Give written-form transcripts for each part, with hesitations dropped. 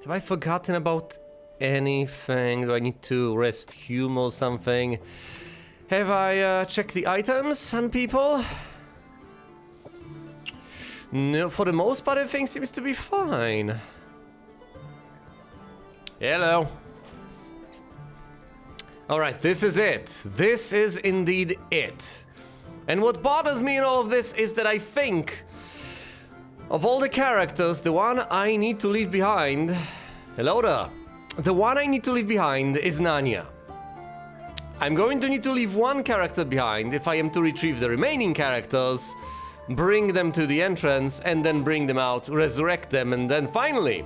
Have I forgotten about anything? Do I need to rest Hume or something? Have I checked the items on people? No, for the most part everything seems to be fine. Hello. Alright, this is it. This is indeed it. And what bothers me in all of this is that I think of all the characters, the one I need to leave behind... Hello there. The one I need to leave behind is Nanya. I'm going to need to leave one character behind if I am to retrieve the remaining characters, bring them to the entrance, and then bring them out, resurrect them, and then finally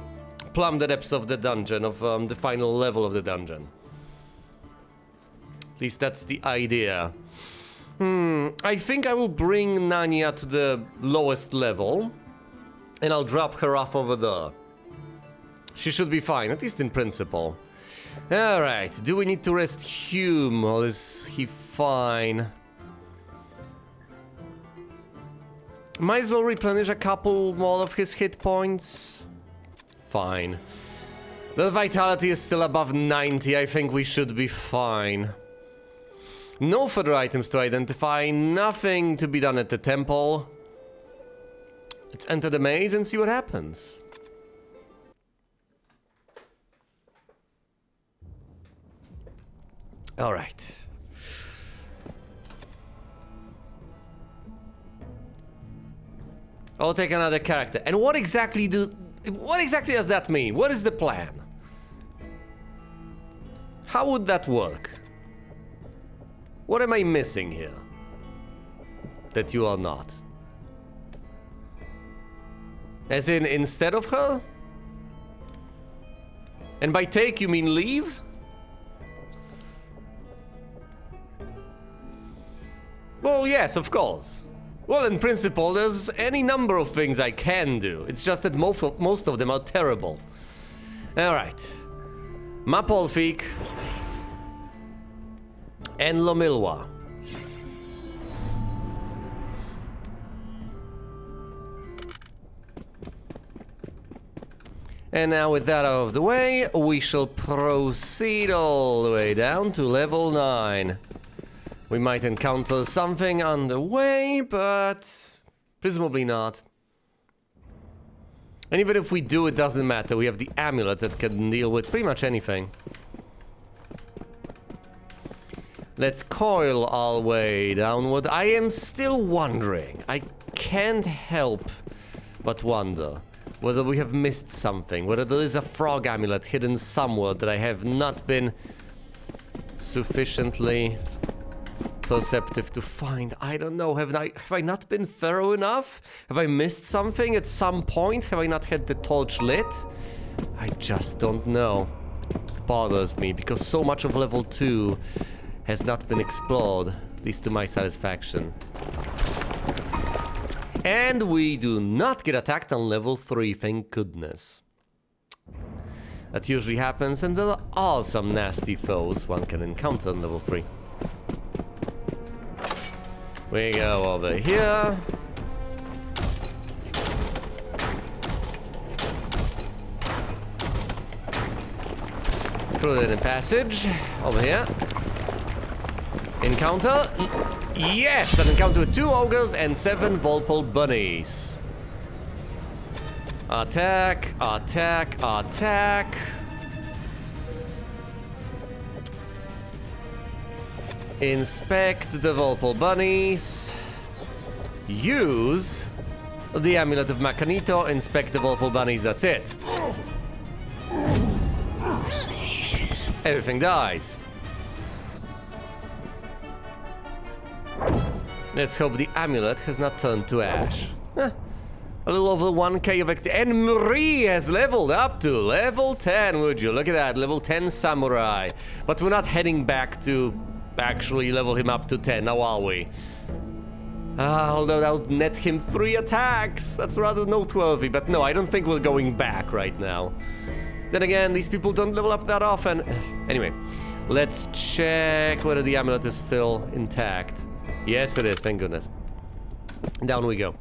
plumb the depths of the dungeon, of the final level of the dungeon. At least that's the idea. I think I will bring Nanya to the lowest level, and I'll drop her off over there. She should be fine, at least in principle. Alright, do we need to rest Hume, or is he fine? Might as well replenish a couple more of his hit points. Fine. The vitality is still above 90, I think we should be fine. No further items to identify, nothing to be done at the temple. Let's enter the maze and see what happens. Alright. I'll take another character. And what exactly does that mean? What is the plan? How would that work? What am I missing here? That you are not. As in, instead of her? And by take, you mean leave? Well, yes, of course. Well, in principle, there's any number of things I can do. It's just that most of them are terrible. Alright. Mapolfik. And Lomilwa. And now with that out of the way, we shall proceed all the way down to level 9. We might encounter something on the way, but presumably not. And even if we do, it doesn't matter. We have the amulet that can deal with pretty much anything. Let's coil our way downward. I am still wondering. I can't help but wonder whether we have missed something. Whether there is a frog amulet hidden somewhere that I have not been sufficiently perceptive to find. I don't know. Have I not been thorough enough? Have I missed something at some point? Have I not had the torch lit? I just don't know. It bothers me because so much of level 2 has not been explored, at least to my satisfaction. And we do not get attacked on level 3, thank goodness. That usually happens, and there are some nasty foes one can encounter on level 3. We go over here. Through the passage. Over here. Encounter. Yes! An encounter with 2 ogres and 7 Volpole bunnies. Attack, attack, attack. Inspect the Volpole bunnies. Use the amulet of Macanito. Inspect the Volpole bunnies. That's it. Everything dies. Let's hope the amulet has not turned to ash. A little over 1k of XP. And Marie has leveled up to level 10, would you? Look at that, level 10 samurai. But we're not heading back to actually level him up to 10, now are we? Although that would net him 3 attacks. That's rather noteworthy, but no, I don't think we're going back right now. Then again, these people don't level up that often. Anyway, let's check whether the amulet is still intact. Yes, it is, thank goodness. Down we go.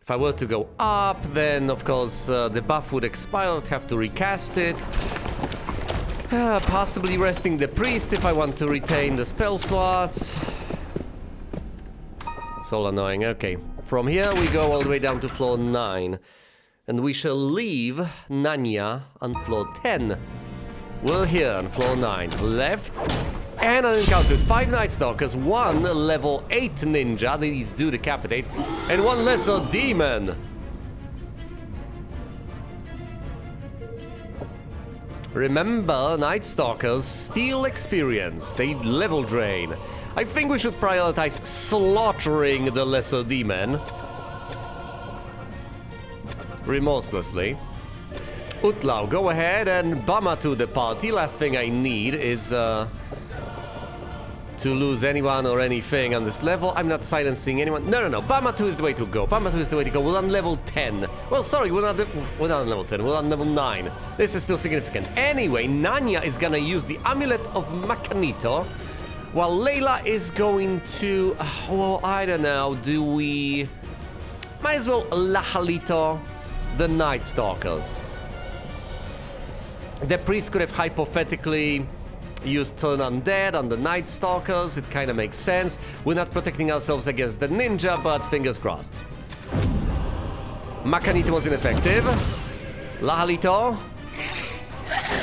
If I were to go up, then of course the buff would expire. I would have to recast it. Possibly resting the priest if I want to retain the spell slots. It's all annoying. Okay, from here we go all the way down to floor 9. And we shall leave Nanya on floor 10. We're here on floor 9. Left. And I encountered 5 Night Stalkers, 1 level 8 ninja, these do decapitate, and 1 lesser demon. Remember, Night Stalkers steal experience, they level drain. I think we should prioritize slaughtering the lesser demon. Remorselessly. Utlau, go ahead and Bama to the party. Last thing I need is to lose anyone or anything on this level. I'm not silencing anyone. No. Bama 2 is the way to go. Bama 2 is the way to go. We're on level 10. Well, sorry, we're not on level 10. We're on level 9. This is still significant. Anyway, Nanya is gonna use the Amulet of Makanito, while Layla is going to... well, I don't know. Do we... might as well Lahalito the Night Stalkers. The priest could have hypothetically used Turn Undead on the Night Stalkers. It kind of makes sense. We're not protecting ourselves against the ninja, but fingers crossed. Makanito was ineffective. Lahalito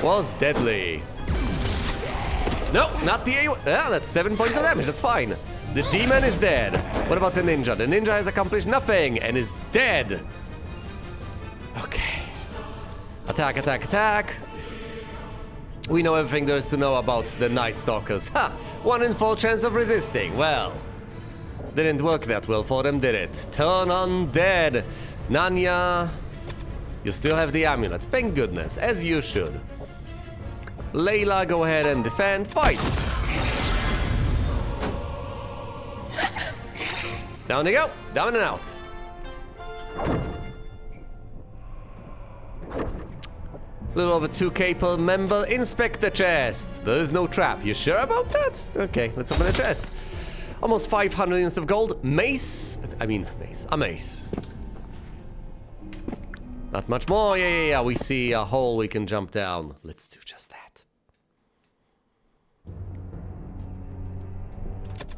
was deadly. No, not the A. Yeah, that's 7 points of damage. That's fine. The demon is dead. What about the ninja? The ninja has accomplished nothing and is dead. Okay. Attack, attack, attack. We know everything there is to know about the Night Stalkers. Ha! 1 in 4 chance of resisting. Well, didn't work that well for them, did it? Turn Undead. Nanya, you still have the amulet. Thank goodness, as you should. Layla, go ahead and defend. Fight! Down they go. Down and out. Little over 2k per member. Inspect the chest. There is no trap. You sure about that? Okay, let's open the chest. Almost 500 units of gold. Mace. A mace. Not much more. Yeah. We see a hole we can jump down. Let's do just that.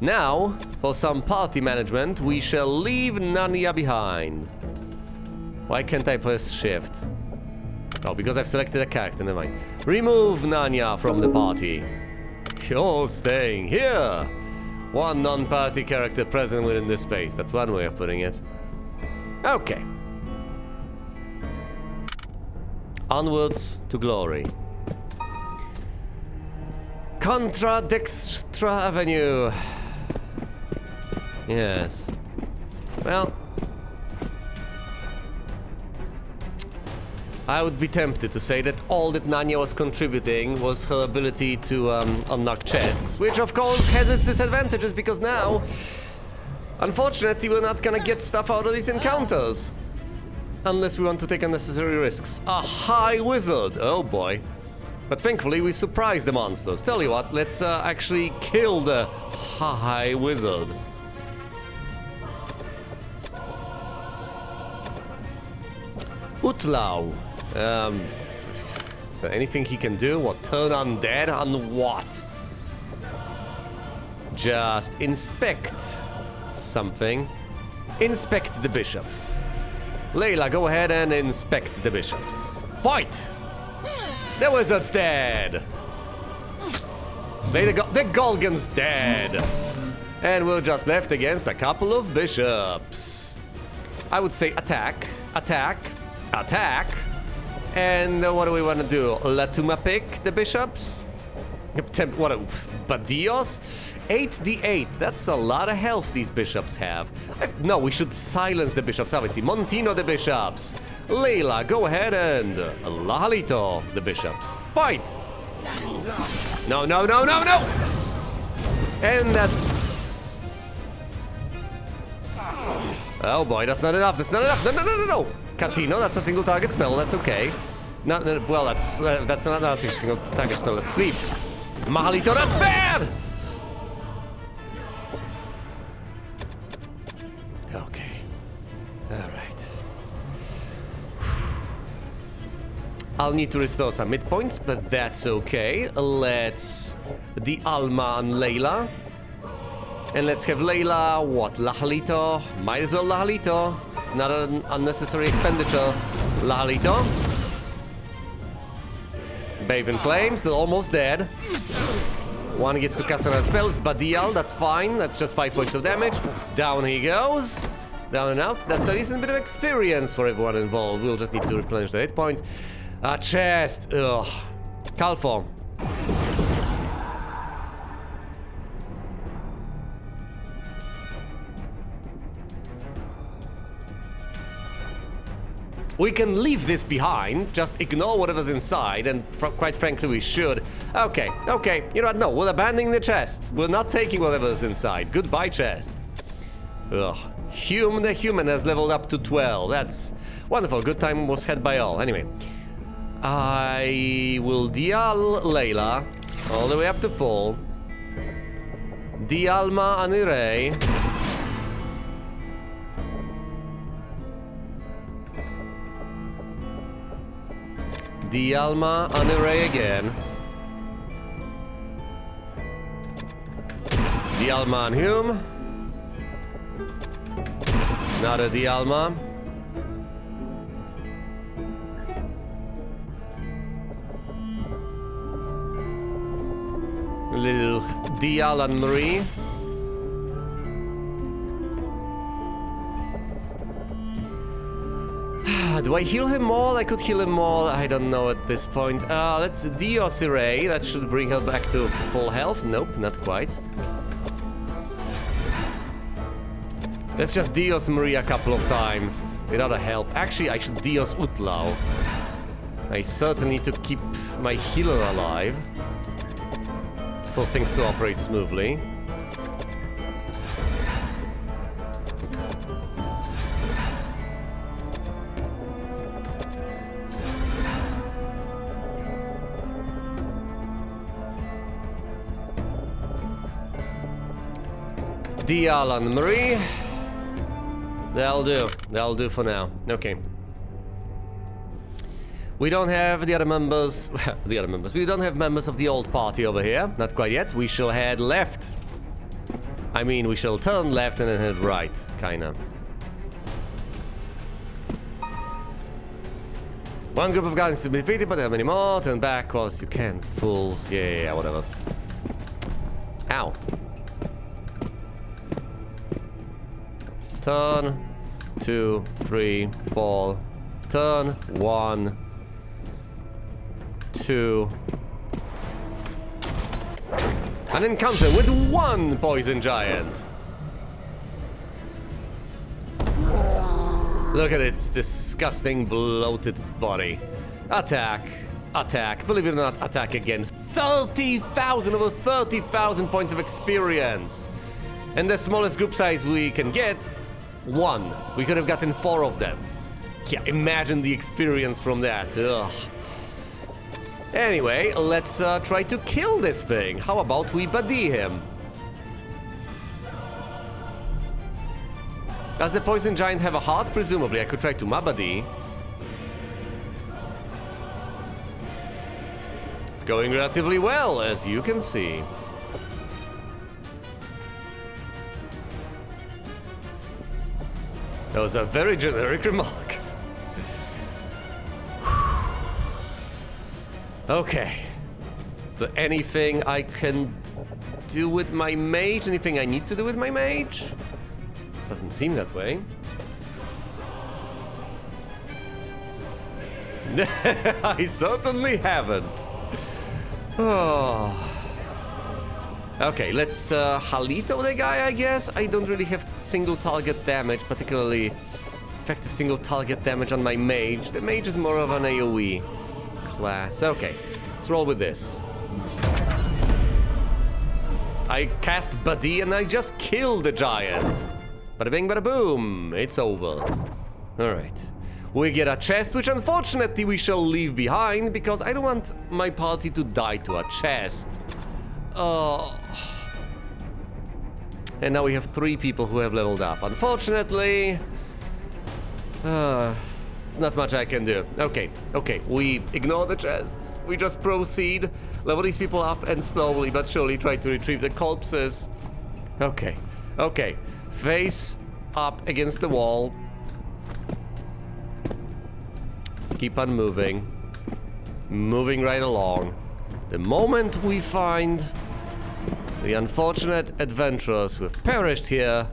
Now, for some party management, we shall leave Nanya behind. Why can't I press shift? Oh, because I've selected a character, never mind. Remove Nanya from the party. You're staying here. 1 non-party character present within this space. That's one way of putting it. Okay. Onwards to glory. Contra Dextra Avenue. Yes. Well, I would be tempted to say that all that Nanya was contributing was her ability to unlock chests, which of course has its disadvantages because now, unfortunately, we're not gonna get stuff out of these encounters. Unless we want to take unnecessary risks. A high wizard, oh boy. But thankfully we surprised the monsters. Tell you what, let's actually kill the high wizard. Utlau. Is there anything he can do? What, turn undead on what? Just inspect something. Inspect the bishops. Layla, go ahead and inspect the bishops. Fight! The wizard's dead! Slay the Golgan's dead! And we're just left against a couple of bishops. I would say attack, attack, attack. And what do we want to do? Latuma pick the bishops? What a... Badios? 8d8. That's a lot of health these bishops have. No, we should silence the bishops, obviously. Montino the bishops. Layla, go ahead and... Lahalito the bishops. Fight! No. And that's... Oh boy, that's not enough. That's not enough. No. Catino, that's a single target spell. That's okay. Well, that's not a single target spell. Let's sleep. Mahalito, that's bad! Okay. Alright. I'll need to restore some mid points, but that's okay. Let's the Alma and Layla. And let's have Layla, what, Lajalito? Might as well Lajalito. It's not an unnecessary expenditure. Lajalito. Bathe in Flames, still almost dead. One gets to cast another spell, it's Badial, that's fine. That's just 5 points of damage. Down he goes. Down and out. That's a decent bit of experience for everyone involved. We'll just need to replenish the hit points. Chest. Ugh. Calfo. We can leave this behind, just ignore whatever's inside, and quite frankly we should. Okay, you know what, no, we're abandoning the chest. We're not taking whatever's inside. Goodbye, chest. Ugh. Hume the human has leveled up to 12. That's wonderful. Good time was had by all. Anyway, I will Dial Layla all the way up to full. Dialma Anirei. Dialma Anirei again. Dialma and Hume. Not a Dialma. A little Dial and Marie. Do I heal him all? I could heal him all. I don't know at this point. Let's Dios Ray. That should bring her back to full health. Nope, not quite. Let's just Dios Maria a couple of times. It ought to help. Actually, I should Dios Utlau. I certainly need to keep my healer alive for things to operate smoothly. Dial and Marie. That'll do. That'll do for now. Okay. We don't have the other members. The other members. We don't have members of the old party over here. Not quite yet. We shall head left. I mean, we shall turn left and then head right. Kinda. One group of guardians to be defeated, but there are many more. Turn back whilst you can. Fools. Yeah, whatever. Ow. Turn, 2, 3, 4. Turn, 1, 2. An encounter with one poison giant. Look at its disgusting, bloated body. Attack, attack. Believe it or not, attack again. 30,000, over 30,000 points of experience. And the smallest group size we can get. 1. We could have gotten 4 of them. Yeah, imagine the experience from that. Ugh. Anyway, let's try to kill this thing. How about we buddy him? Does the poison giant have a heart? Presumably, I could try to Mabadi. It's going relatively well, as you can see. That was a very generic remark. Okay. Is there anything I can do with my mage? Anything I need to do with my mage? Doesn't seem that way. I certainly haven't. Oh. Okay, let's Halito the guy, I guess. I don't really have single target damage, particularly effective single target damage on my mage. The mage is more of an AoE class. Okay, let's roll with this. I cast Buddy and I just killed the giant. Bada bing, bada boom. It's over. Alright. We get a chest, which unfortunately we shall leave behind because I don't want my party to die to a chest. Oh. And now we have 3 people who have leveled up. Unfortunately, There's not much I can do. Okay, we ignore the chests. We just proceed, level these people up, and slowly but surely try to retrieve the corpses. Okay. Face up against the wall. Let's keep on moving. Moving right along. The moment we find the unfortunate adventurers who have perished here,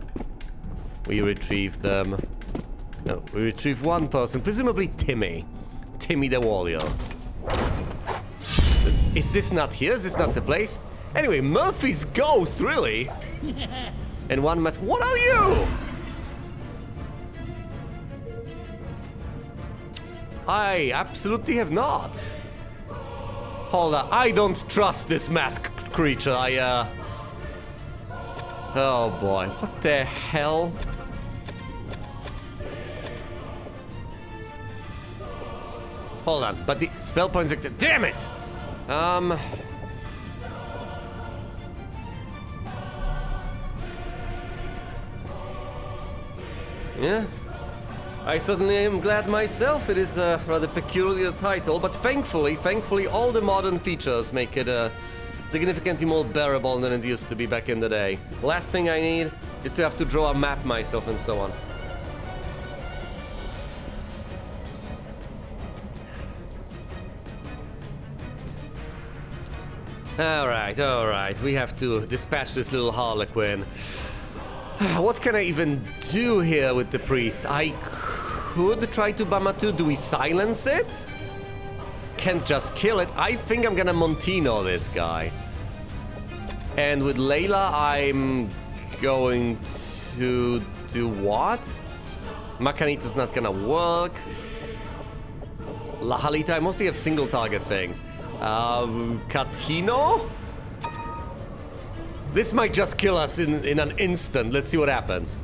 we retrieve them. No, we retrieve one person, presumably Timmy. Timmy the warrior. Is this not here? Is this not the place? Anyway, Murphy's ghost, really? And one mask. What are you? I absolutely have not. Hold on, I don't trust this masked creature. Oh boy, what the hell? Hold on, but the spell points. Damn it! Yeah. I certainly am glad myself. It is a rather peculiar title, but thankfully, all the modern features make it significantly more bearable than it used to be back in the day. Last thing I need is to have to draw a map myself and so on. Alright, we have to dispatch this little harlequin. What can I even do here with the priest? I could try to Bamatu. Do we silence it? Can't just kill it. I think I'm gonna Montino this guy. And with Layla, I'm going to do what? Macanito's not gonna work. La Halita, I mostly have single target things. Catino? This might just kill us in an instant. Let's see what happens.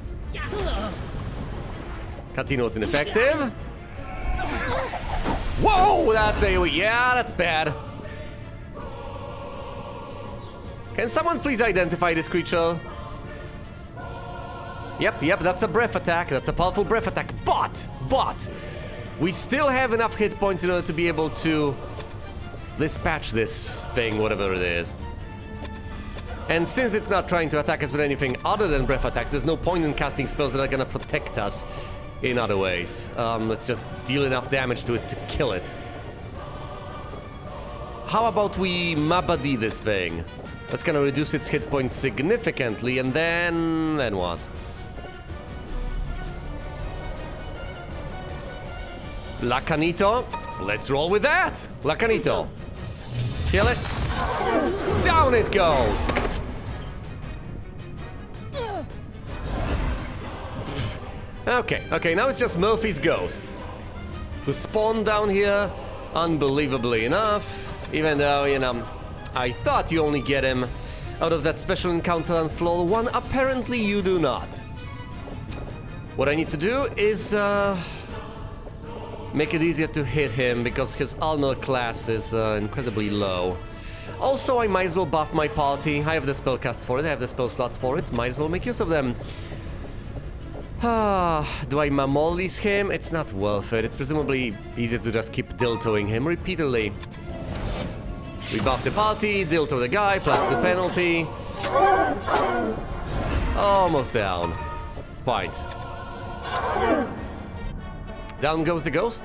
Catino's ineffective. Whoa, that's AoE. Yeah, that's bad. Can someone please identify this creature? Yep, that's a breath attack. That's a powerful breath attack. But, we still have enough hit points in order to be able to dispatch this thing, whatever it is. And since it's not trying to attack us with anything other than breath attacks, there's no point in casting spells that are gonna protect us in other ways. Let's just deal enough damage to it to kill it. How about we Mabadi this thing? That's gonna reduce its hit points significantly, and then what? Lacanito, let's roll with that! Lacanito, kill it. Down it goes! Okay, now it's just Murphy's ghost, who spawned down here, unbelievably enough, even though, you know, I thought you only get him out of that special encounter on floor 1. Apparently you do not. What I need to do is, make it easier to hit him, because his armor class is incredibly low. Also, I might as well buff my party. I have the spellcast for it, I have the spell slots for it, might as well make use of them. Do I Mamolis him? It's not worth it. It's presumably easier to just keep diltoing him repeatedly. We buff the party, dilto the guy, plus the penalty. Almost down. Fight. Down goes the ghost.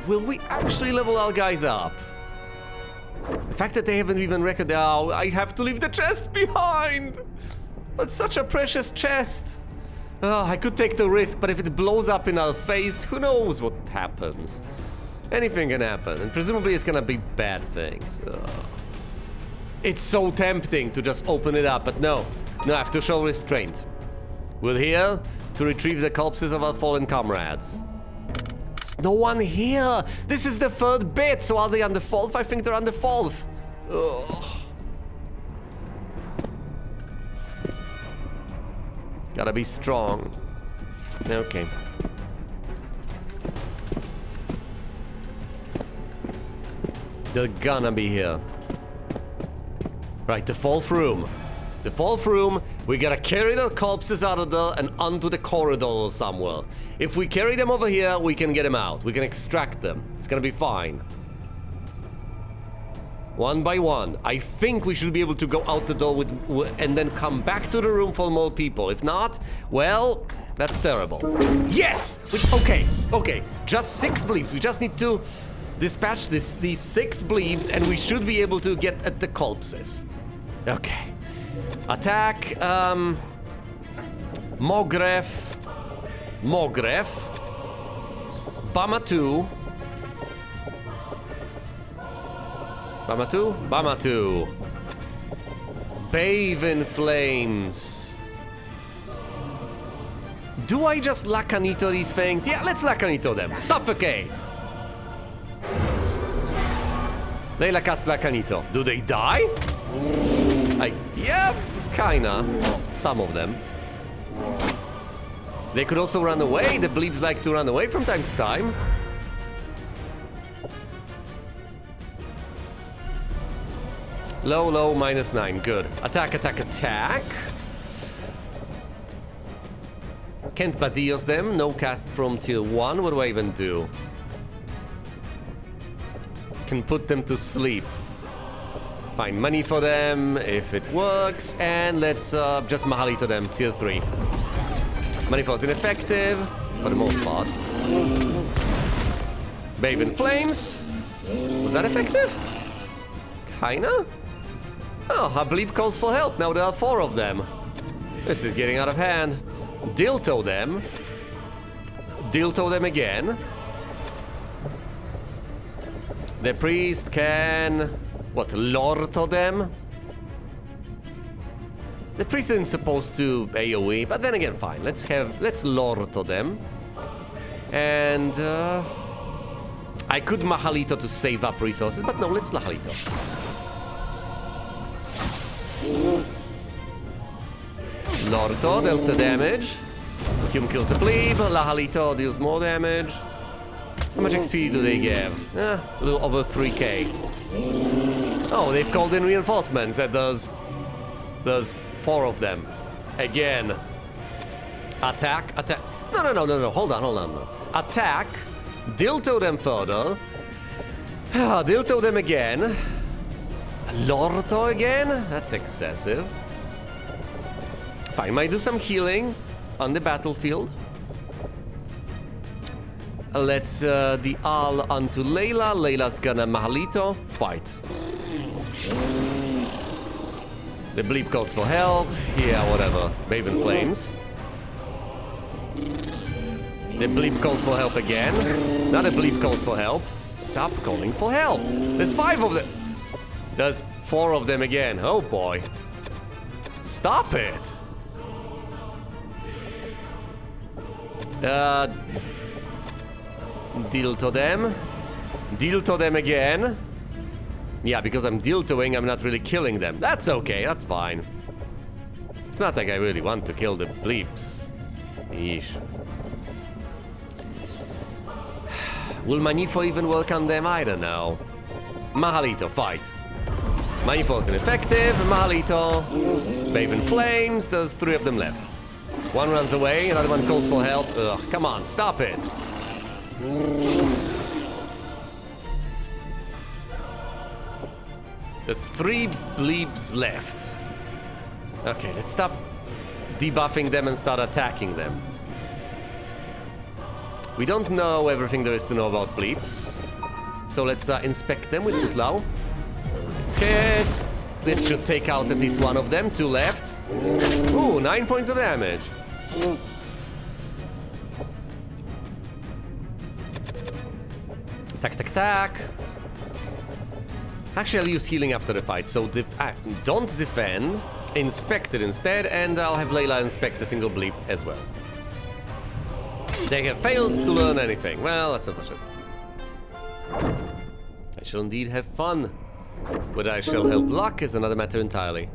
Will we actually level our guys up? The fact that they haven't even reckoned out, I have to leave the chest behind! But such a precious chest! I could take the risk, but if it blows up in our face, who knows what happens? Anything can happen, and presumably it's gonna be bad things. It's so tempting to just open it up, but no, I have to show restraint. We're here to retrieve the corpses of our fallen comrades. There's no one here! This is the third bit, so are they on the fourth? I think they're on the fourth. Ugh. Gotta be strong. Okay. They're gonna be here. Right, the fourth room. The fourth room We gotta carry the corpses out of there and onto the corridor somewhere. If we carry them over here, we can get them out. We can extract them. It's gonna be fine. One by one. I think we should be able to go out the door and then come back to the room for more people. If not, well, that's terrible. Yes! Okay. Just 6 bleeps. We just need to dispatch these 6 bleeps and we should be able to get at the corpses. Okay. Attack, Mogref, Bamatu, Bathe in Flames. Do I just Lacanito these things? Yeah, let's Lacanito them. Suffocate. Layla cast Lacanito. Do they die? Yeah, kinda. Some of them. They could also run away. The bleeps like to run away from time to time. Low, -9. Good. Attack. Can't Badios them. No cast from tier 1. What do I even do? Can put them to sleep. Find money for them if it works, and let's just Mahalito them, tier 3. Money falls ineffective, for the most part. Bathe in Flames. Was that effective? Kinda? Oh, a bleep calls for help, now there are 4 of them. This is getting out of hand. Dilto them. Dilto them again. The priest can... What, Lorto them? The priest isn't supposed to AoE, but then again, fine. Let's Lorto them. And I could Mahalito to save up resources, but no, let's Lahalito. Lorto dealt the damage. Hume kills the bleep. Lahalito deals more damage. How much XP do they give? A little over 3k. Oh, they've called in reinforcements. That does 4 of them. Again. Attack. No. Hold on. Attack. Dilto them further. Dilto them again. Lorto again? That's excessive. Fine, might do some healing on the battlefield. Let's the Al onto Layla. Layla's gonna Mahalito. Fight. The bleep calls for help. Yeah, whatever. Bathe in Flames. The bleep calls for help again. Now the bleep calls for help. Stop calling for help. There's 5 of them. There's 4 of them again. Oh boy. Stop it. Dilto them. Dilto them again. Yeah, because I'm diltoing, I'm not really killing them. That's okay, that's fine. It's not like I really want to kill the bleeps. Yeesh. Will Manifo even work on them? I don't know. Mahalito, fight. Manifo's ineffective. Mahalito. Bathe in Flames. There's 3 of them left. One runs away, another one calls for help. Ugh, come on, stop it. There's 3 bleeps left. Okay, let's stop debuffing them and start attacking them. We don't know everything there is to know about bleeps. So let's inspect them with Utlau. Let's hit. This should take out at least one of them. 2 left. Ooh, 9 points of damage. Attack. Actually, I'll use healing after the fight, so don't defend, inspect it instead, and I'll have Layla inspect the single bleep as well. They have failed to learn anything. Well, that's unfortunate. I shall indeed have fun. Whether I shall have luck is another matter entirely.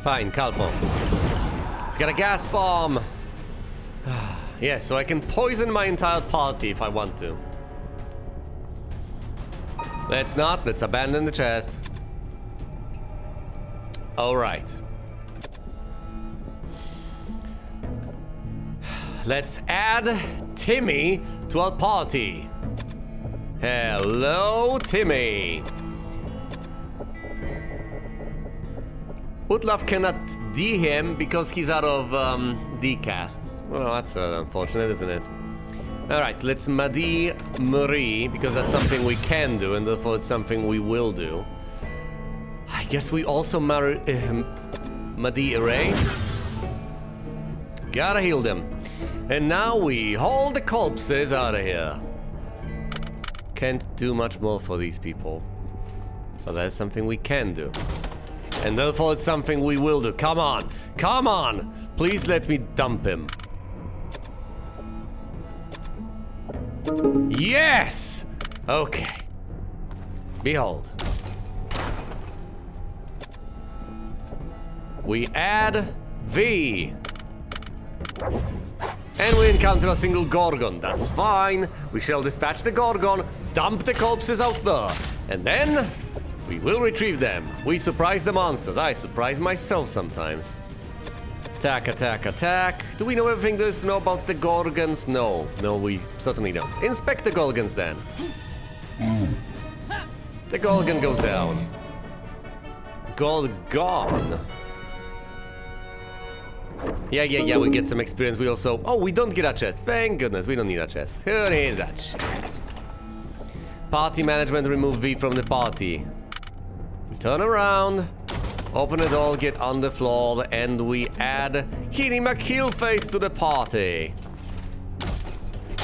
Fine, Calpon. It's got a gas bomb. Yeah, so I can poison my entire party if I want to. Let's not. Let's abandon the chest. Alright. Let's add Timmy to our party. Hello, Timmy. Utlaf cannot D him because he's out of D-casts. Well, that's unfortunate, isn't it? Alright, let's Madi Marie, because that's something we can do, and therefore it's something we will do. I guess we also Madi Ray. Gotta heal them. And now we haul the corpses out of here. Can't do much more for these people. But that's something we can do. And therefore it's something we will do. Come on! Come on! Please let me dump him. Yes! Okay. Behold. We add V. And we encounter a single Gorgon. That's fine. We shall dispatch the Gorgon, dump the corpses out there, and then we will retrieve them. We surprise the monsters. I surprise myself sometimes. Attack, attack, attack. Do we know everything there is to know about the Gorgons? No. No, we certainly don't. Inspect the Gorgons then. The Gorgon goes down. Gorgon. Yeah, we get some experience. We also... Oh, we don't get a chest. Thank goodness, we don't need a chest. Here is a chest. Party management, remove V from the party. We turn around, open the door, get on the floor, and we add Healy McKeelface to the party.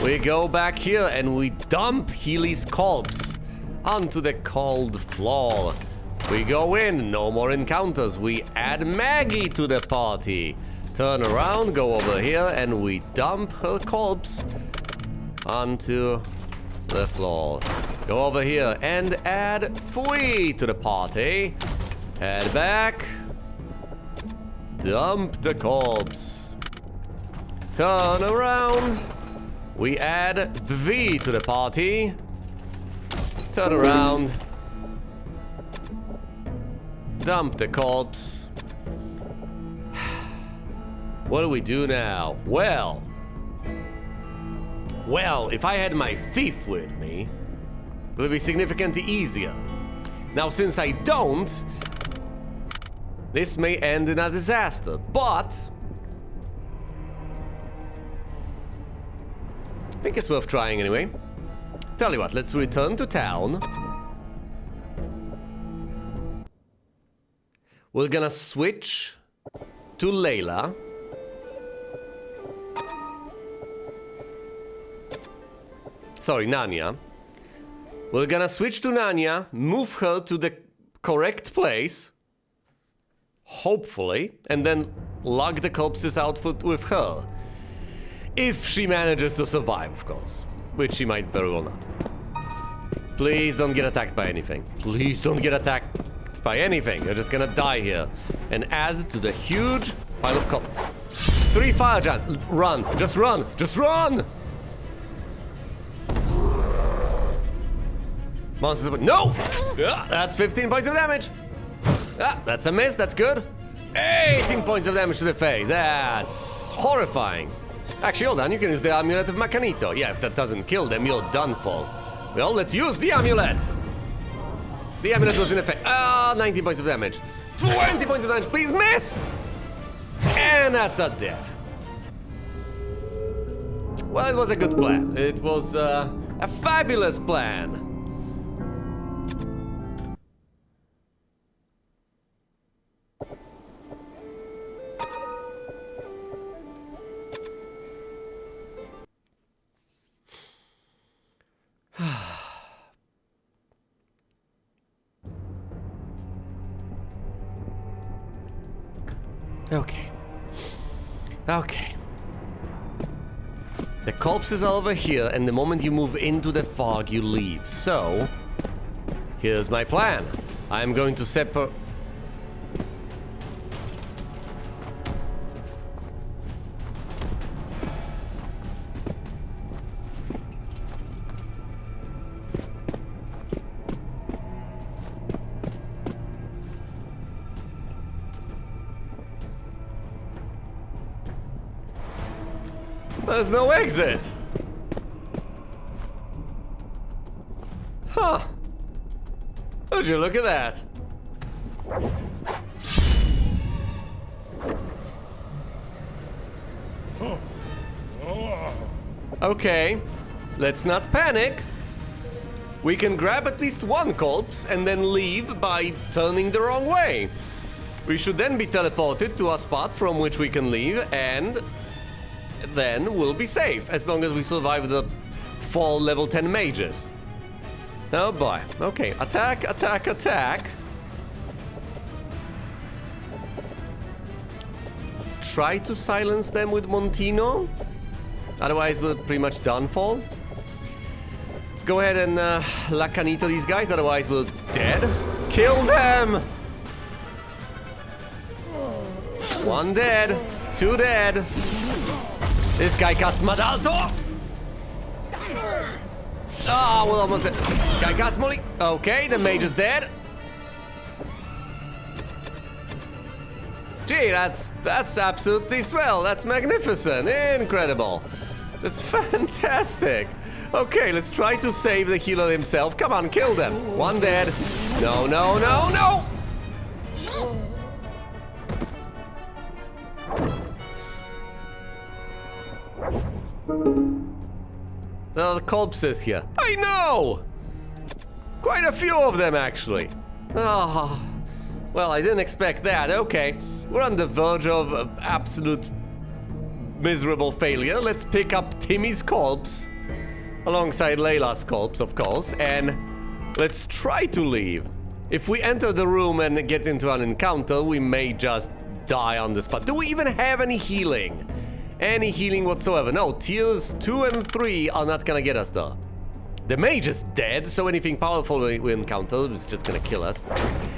We go back here and we dump Healy's corpse onto the cold floor. We go in, no more encounters. We add Maggie to the party. Turn around, go over here, and we dump her corpse onto the floor. Go over here and add Fui to the party. Add back. Dump the corpse. Turn around. We add V to the party. Turn around. Dump the corpse. What do we do now? Well, if I had my thief with me, it would be significantly easier. Now, since I don't, this may end in a disaster, but I think it's worth trying anyway. Tell you what, let's return to town. We're gonna switch to Layla. Sorry, Nanya. We're gonna switch to Nanya, move her to the correct place, hopefully, and then lug the corpses out with her. If she manages to survive, of course. Which she might very well not. Please don't get attacked by anything. Please don't get attacked by anything. You're just gonna die here. And add to the huge pile of corpses. 3 fire giants. Run. Just run. Just run! Monsters, no! Yeah, that's 15 points of damage. Ah, that's a miss, that's good. 18 points of damage to the face. That's horrifying. Actually, hold on, you can use the amulet of Macanito. Yeah, if that doesn't kill them, you're done for. Well, let's use the amulet. The amulet was in effect. 19 points of damage. 20 points of damage, please miss! And that's a death. Well, it was a good plan. It was a fabulous plan. Okay. The corpses are over here, and the moment you move into the fog, you leave. So, here's my plan. I'm going to separate... There's no exit. Huh. Would you look at that? Okay, let's not panic. We can grab at least one corpse and then leave by turning the wrong way. We should then be teleported to a spot from which we can leave, and then we'll be safe, as long as we survive the 4 level 10 mages. Oh boy. Okay, attack, attack, attack. Try to silence them with Montino. Otherwise, we're pretty much done for. Go ahead and Lacanito these guys, otherwise we're dead. Kill them! 1 dead, 2 dead. This guy casts Madalto! Ah, we're almost dead. Guy casts Molly. Okay, the mage is dead. Gee, that's absolutely swell. That's magnificent. Incredible. That's fantastic. Okay, let's try to save the healer himself. Come on, kill them. 1 dead. No, no, no, no! There are corpses here. I know! Quite a few of them, actually. Oh, well, I didn't expect that. Okay, we're on the verge of absolute miserable failure. Let's pick up Timmy's corpse, alongside Layla's corpse, of course, and let's try to leave. If we enter the room and get into an encounter, we may just die on the spot. Do we even have any healing? Any healing whatsoever? No, tiers 2 and 3 are not gonna get us though. The mage is dead, so anything powerful we encounter is just gonna kill us.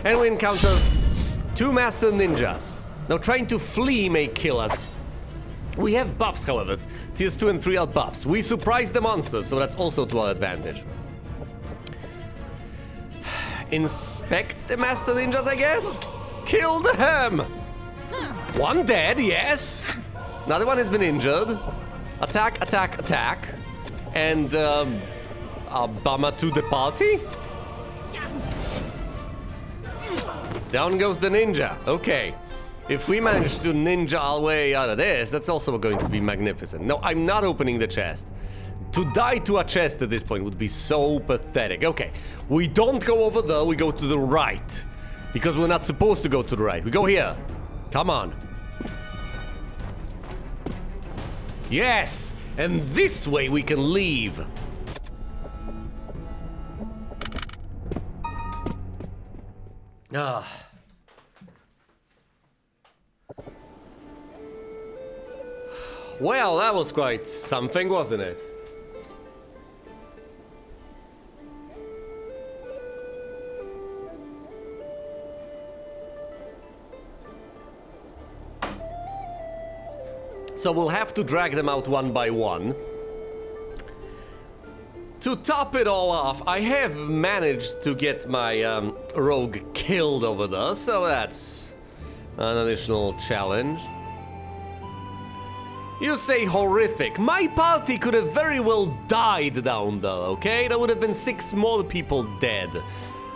And we encounter 2 master ninjas. Now trying to flee may kill us. We have buffs, however. Tiers 2 and 3 are buffs. We surprise the monsters, so that's also to our advantage. Inspect the master ninjas, I guess? Kill them! 1 dead, yes. Another one has been injured. Attack, attack, attack. And, a bummer to the party? Down goes the ninja. Okay. If we manage to ninja our way out of this, that's also going to be magnificent. No, I'm not opening the chest. To die to a chest at this point would be so pathetic. Okay, we don't go over there, we go to the right. Because we're not supposed to go to the right. We go here. Come on. Yes! And this way we can leave. Ah. Well, that was quite something, wasn't it? So we'll have to drag them out one by one. To top it all off, I have managed to get my rogue killed over there, so that's an additional challenge. You say horrific. My party could have very well died down there, okay? There would have been 6 more people dead.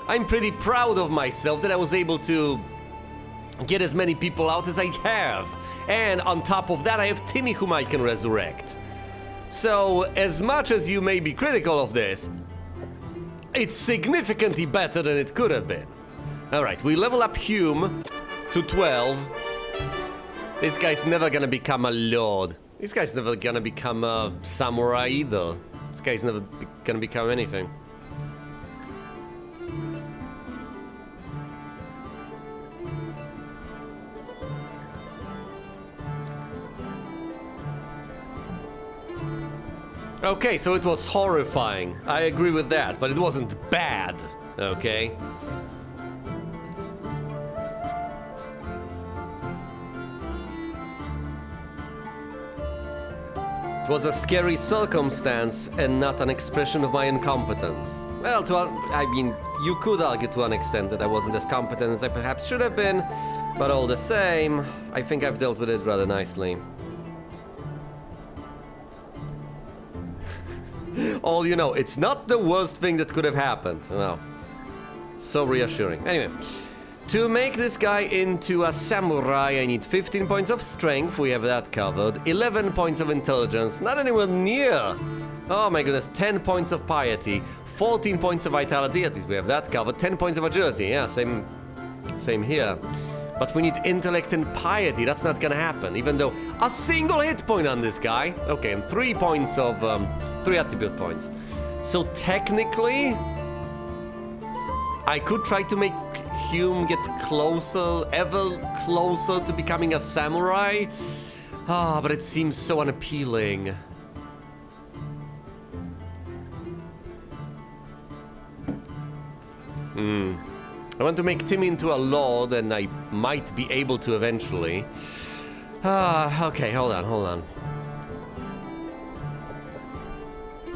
I'm pretty proud of myself that I was able to get as many people out as I have. And on top of that, I have Timmy whom I can resurrect. So, as much as you may be critical of this, it's significantly better than it could have been. Alright, we level up Hume to 12. This guy's never gonna become a lord. This guy's never gonna become a samurai either. This guy's never gonna become anything. Okay, so it was horrifying. I agree with that, but it wasn't bad, okay? It was a scary circumstance and not an expression of my incompetence. Well, I mean, you could argue to an extent that I wasn't as competent as I perhaps should have been, but all the same, I think I've dealt with it rather nicely. all you know. It's not the worst thing that could have happened. Wow. So reassuring. Anyway, to make this guy into a samurai, I need 15 points of strength. We have that covered. 11 points of intelligence. Not anywhere near. Oh my goodness. 10 points of piety. 14 points of vitality. At least we have that covered. 10 points of agility. Yeah, same here. But we need intellect and piety. That's not gonna happen. Even though a single hit point on this guy. Okay, and 3 points of 3 attribute points. So technically, I could try to make Hume get closer, ever closer to becoming a samurai. Ah, but it seems so unappealing. I want to make Timmy into a lord, and I might be able to eventually. Okay, hold on.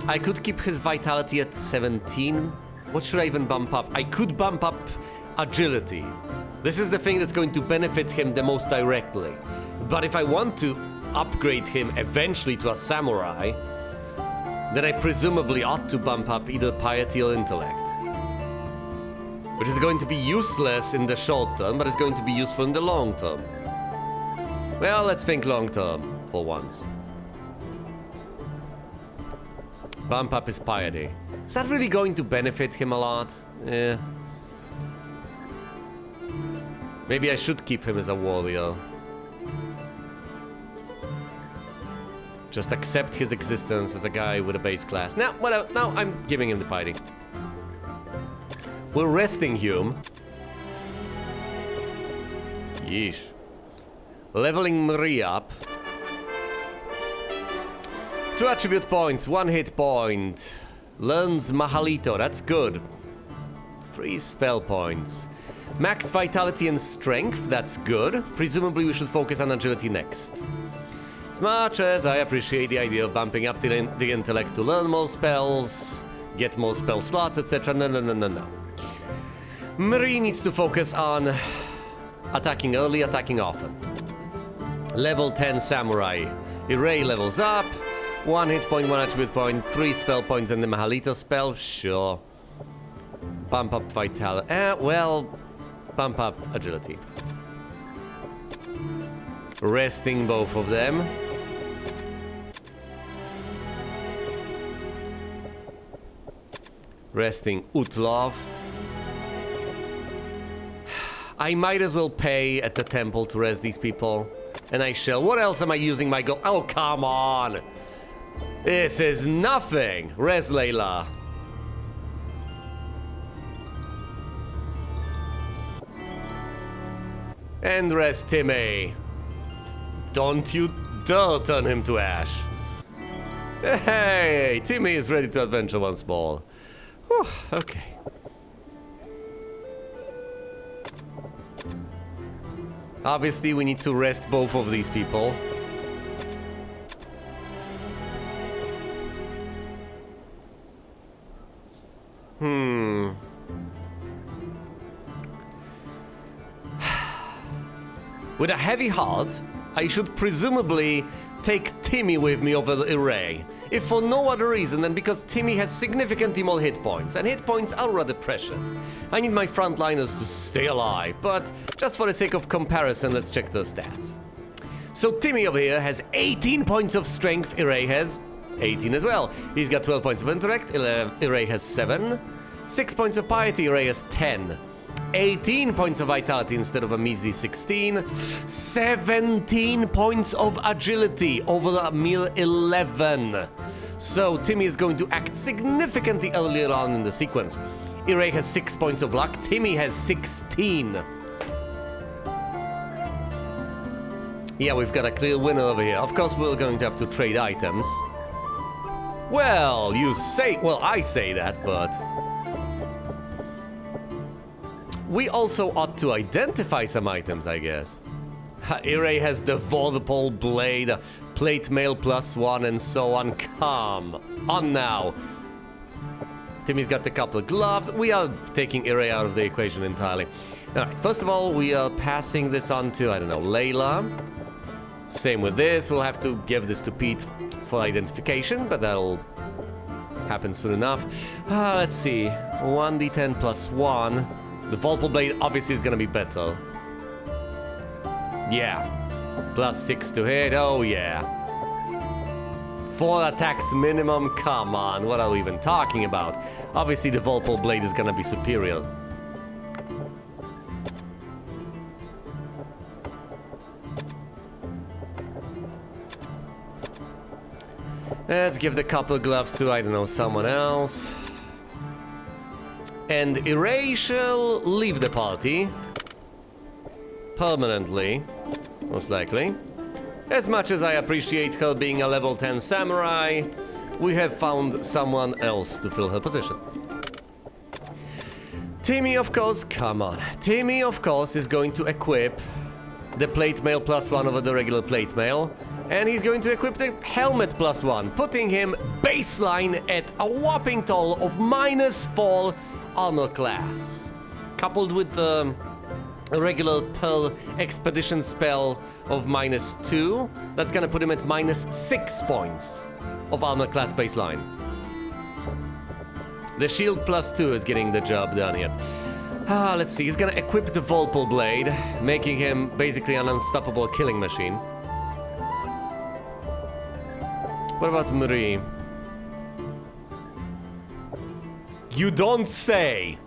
I could keep his vitality at 17. What should I even bump up? I could bump up agility. This is the thing that's going to benefit him the most directly. But if I want to upgrade him eventually to a samurai, then I presumably ought to bump up either piety or intellect. Which is going to be useless in the short term, but it's going to be useful in the long term. Well, let's think long term for once. Bump up his piety. Is that really going to benefit him a lot? Yeah. Maybe I should keep him as a warrior. Just accept his existence as a guy with a base class. Now, whatever. Now I'm giving him the piety. We're resting Hume. Yeesh. Leveling Marie up. 2 attribute points, 1 hit point. Learns Mahalito, that's good. 3 spell points. Max vitality and strength, that's good. Presumably we should focus on agility next. As much as I appreciate the idea of bumping up the intellect to learn more spells, get more spell slots, etc. No. Marie needs to focus on attacking early, attacking often. Level 10 samurai. Irei levels up. 1 hit point, 1 attribute point, 3 spell points, and the Mahalito spell? Sure. Bump up vitality. Bump up agility. Resting both of them. Resting Utlov. I might as well pay at the temple to rest these people. And I shall. What else am I using my gold? Oh, come on! This is nothing! Res Layla. And rest Timmy. Don't you dare turn him to ash. Hey, Timmy is ready to adventure once more. Whew, okay. Obviously, we need to rest both of these people. With a heavy heart, I should presumably take Timmy with me over the array. If for no other reason than because Timmy has significantly more hit points, and hit points are rather precious. I need my frontliners to stay alive, but just for the sake of comparison, let's check those stats. So Timmy over here has 18 points of strength, Irei has 18 as well. He's got 12 points of intellect, Irei has 7. 6 points of piety, Irei has 10. 18 points of vitality instead of a measly 16. 17 points of agility over a mere 11. So Timmy is going to act significantly earlier on in the sequence. Irei has 6 points of luck. Timmy has 16. Yeah, we've got a clear winner over here. Of course, we're going to have to trade items. Well, you say... Well, I say that, but... we also ought to identify some items, I guess. Irei has the Vorpal Blade, Plate Mail +1, and so on. Come on now. Timmy's got a couple of gloves. We are taking Irei out of the equation entirely. Alright, first of all, we are passing this on to, I don't know, Layla. Same with this. We'll have to give this to Pete for identification, but that'll happen soon enough. Let's see. 1d10 plus 1. The Volpal Blade obviously is gonna be better. Yeah. Plus 6 to hit. Oh, yeah. 4 attacks minimum. Come on. What are we even talking about? Obviously, the Volpal Blade is gonna be superior. Let's give the couple gloves to, I don't know, someone else. And Iray shall leave the party. Permanently, most likely. As much as I appreciate her being a level 10 samurai, we have found someone else to fill her position. Timmy, of course, come on. Timmy, of course, is going to equip the plate mail plus 1 over the regular plate mail. And he's going to equip the helmet plus 1, putting him baseline at a whopping total of -4 armor class. Coupled with the regular Pearl Expedition spell of -2, that's gonna put him at -6 points of armor class baseline. The shield plus 2 is getting the job done here. Let's see, he's gonna equip the Volpal Blade, making him basically an unstoppable killing machine. What about Marie? You don't say!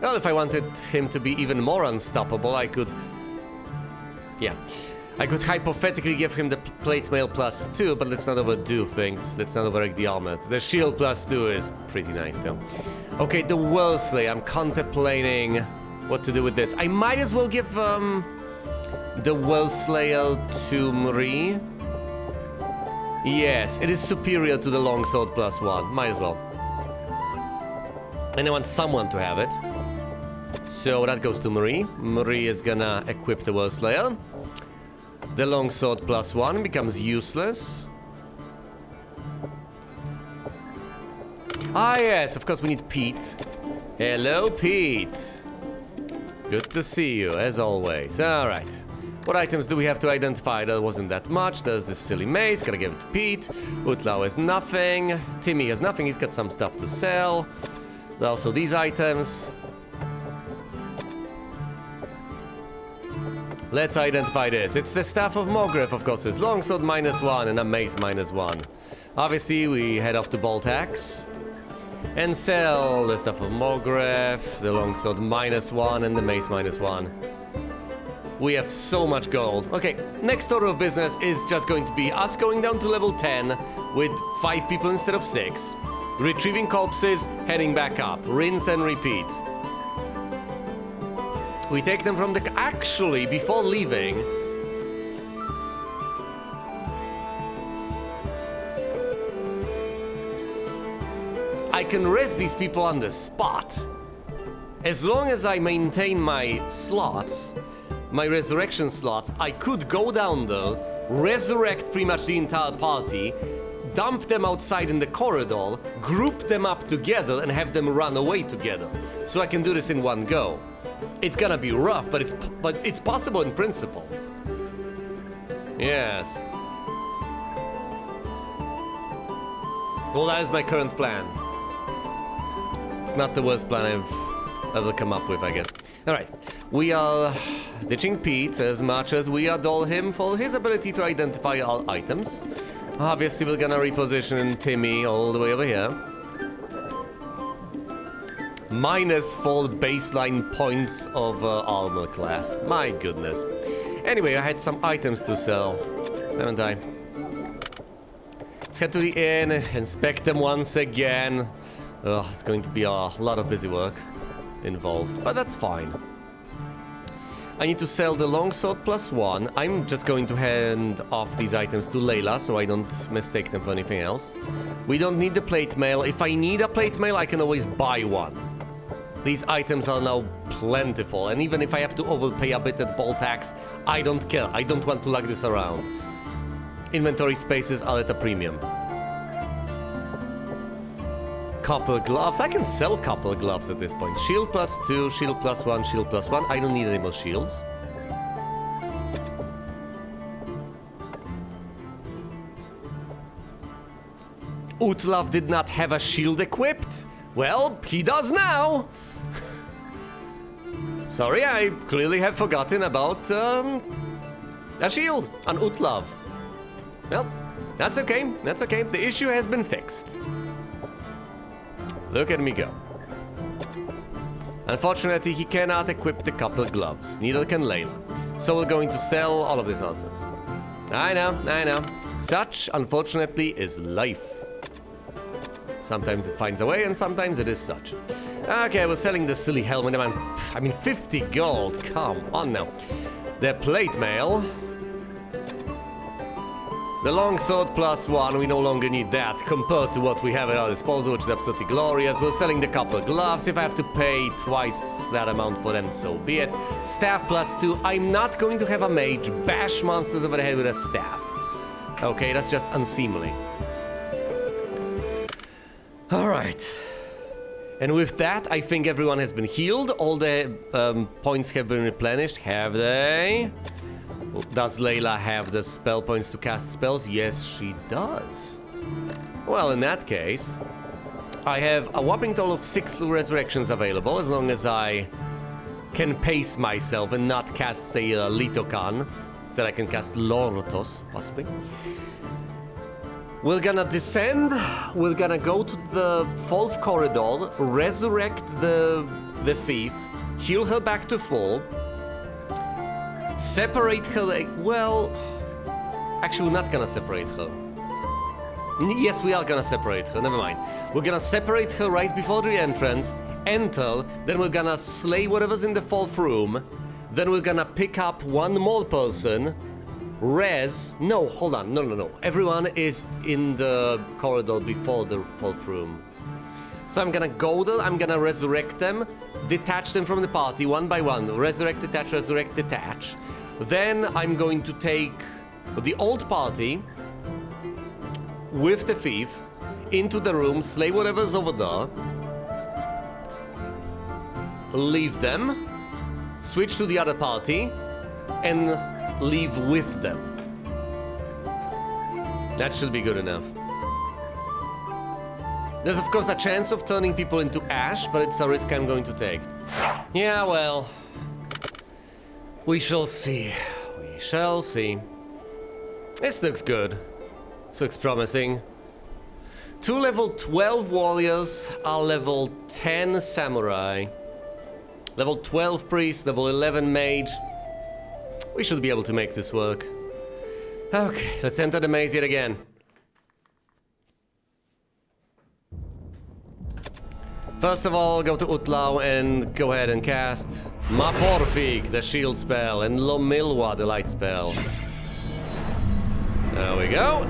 Well, if I wanted him to be even more unstoppable, I could... Yeah. I could hypothetically give him the plate mail plus 2, but let's not overdo things. Let's not overrate the armor. The shield plus 2 is pretty nice, though. Okay, the Worldslay. I'm contemplating what to do with this. I might as well give the Worldslayer to Marie. Yes, it is superior to the Longsword plus 1. Might as well. And I want someone to have it. So that goes to Marie. Marie is gonna equip the Worldslayer. The Longsword plus 1 becomes useless. Ah, yes, of course we need Pete. Hello, Pete. Good to see you, as always. Alright. What items do we have to identify? There wasn't that much. There's this silly mace. Gotta give it to Pete. Utlau has nothing. Timmy has nothing. He's got some stuff to sell. There are also these items. Let's identify this. It's the Staff of Mogreth, of course. It's Longsword -1 and a Mace -1. Obviously, we head off to Boltax and sell the Staff of Mogreth, the Longsword -1 and the Mace -1. We have so much gold. Okay, next order of business is just going to be us going down to level 10 with 5 people instead of 6. Retrieving corpses, heading back up. Rinse and repeat. We take them from the... Actually, before leaving... I can rest these people on the spot. As long as I maintain my slots, my resurrection slots, I could go down there, resurrect pretty much the entire party, dump them outside in the corridor, group them up together, and have them run away together. So I can do this in one go. It's gonna be rough, but it's possible in principle. Yes. Well, that is my current plan. It's not the worst plan I've ever come up with, I guess. Alright, we are ditching Pete as much as we adore him for his ability to identify all items. Obviously, we're gonna reposition Timmy all the way over here. -4 baseline points of armor class. My goodness. Anyway, I had some items to sell, haven't I? Let's head to the inn, inspect them once again. It's going to be a lot of busy work involved, but that's fine. I need to sell the Longsword +1. I'm just going to hand off these items to Layla so I don't mistake them for anything else. We don't need the plate mail. If I need a plate mail, I can always buy one. These items are now plentiful, and even if I have to overpay a bit at Boltax, I don't care. I don't want to lug this around. Inventory spaces are at a premium. Copper gloves. I can sell copper gloves at this point. Shield +2, shield +1, shield +1. I don't need any more shields. Utlav did not have a shield equipped. Well, he does now. Sorry, I clearly have forgotten about a shield on Utlav. Well, that's okay. That's okay. The issue has been fixed. Look at me go. Unfortunately, he cannot equip the copper gloves. Neither can Layla. So we're going to sell all of this nonsense. I know. Such, unfortunately, is life. Sometimes it finds a way, and sometimes it is such. Okay, we're selling the silly helmet. I mean, 50 gold. Come on now. The plate mail. The longsword +1, we no longer need that compared to what we have at our disposal, which is absolutely glorious. We're selling the copper gloves. If I have to pay twice that amount for them, so be it. Staff +2. I'm not going to have a mage bash monsters over the head with a staff. Okay, that's just unseemly. Alright. And with that, I think everyone has been healed. All the points have been replenished. Have they? Does Layla have the spell points to cast spells? Yes, she does. Well, in that case, I have a whopping total of 6 resurrections available, as long as I can pace myself and not cast, say, Litokan. Instead, I can cast Lorotos, possibly. We're gonna descend, we're gonna go to the 4th corridor, resurrect the thief, heal her back to full, separate her, well, actually we're not gonna separate her. Yes, we are gonna separate her, never mind. We're gonna separate her right before the entrance, enter, then we're gonna slay whatever's in the 4th room, then we're gonna pick up one more person, no, hold on, no. Everyone is in the corridor before the 4th room. So I'm gonna go there, I'm gonna resurrect them, detach them from the party one by one. Resurrect, detach. Then I'm going to take the old party with the thief into the room, slay whatever's over there, leave them, switch to the other party, and leave with them. That should be good enough. There's of course a chance of turning people into ash, but it's a risk I'm going to take. Yeah, well, we shall see. We shall see. This looks good. This looks promising. 2 level 12 warriors, a level 10 samurai, level 12 priest, level 11 mage. We should be able to make this work. Okay, let's enter the maze yet again. First of all, go to Utlau and go ahead and cast Maporfik, the shield spell, and Lomilwa, the light spell. There we go.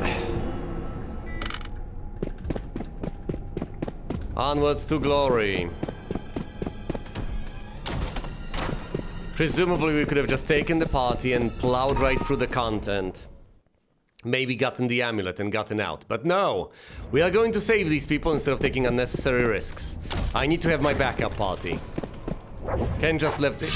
Onwards to glory. Presumably we could have just taken the party and plowed right through the content. Maybe gotten the amulet and gotten out. But no! We are going to save these people instead of taking unnecessary risks. I need to have my backup party. Can't just leave this.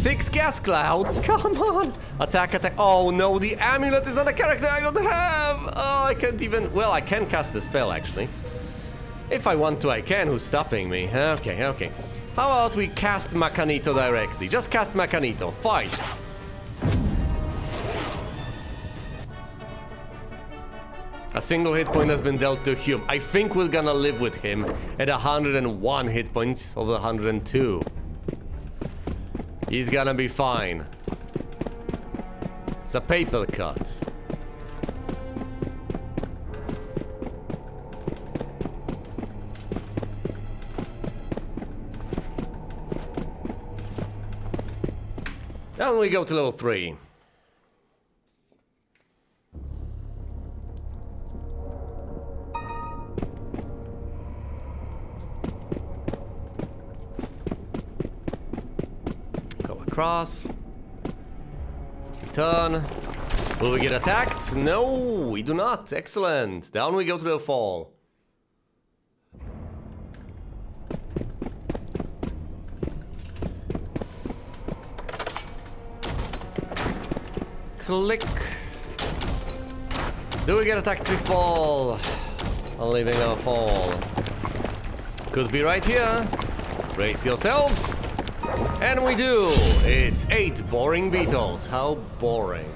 6 gas clouds? Come on! Attack. Oh no, the amulet is not a character I don't have! Oh, I can't even... Well, I can cast the spell, actually. If I want to, I can. Who's stopping me? Okay. How about we cast Macanito directly? Just cast Macanito. Fight! A single hit point has been dealt to Hume. I think we're gonna live with him at 101 hit points over 102. He's gonna be fine. It's a paper cut. Then we go to level 3. Go across. Return. Will we get attacked? No, we do not. Excellent. Down we go to the fall. Click. Do we get attacked we fall? Leaving a fall. Could be right here. Brace yourselves. And we do. It's 8 boring beetles. How boring.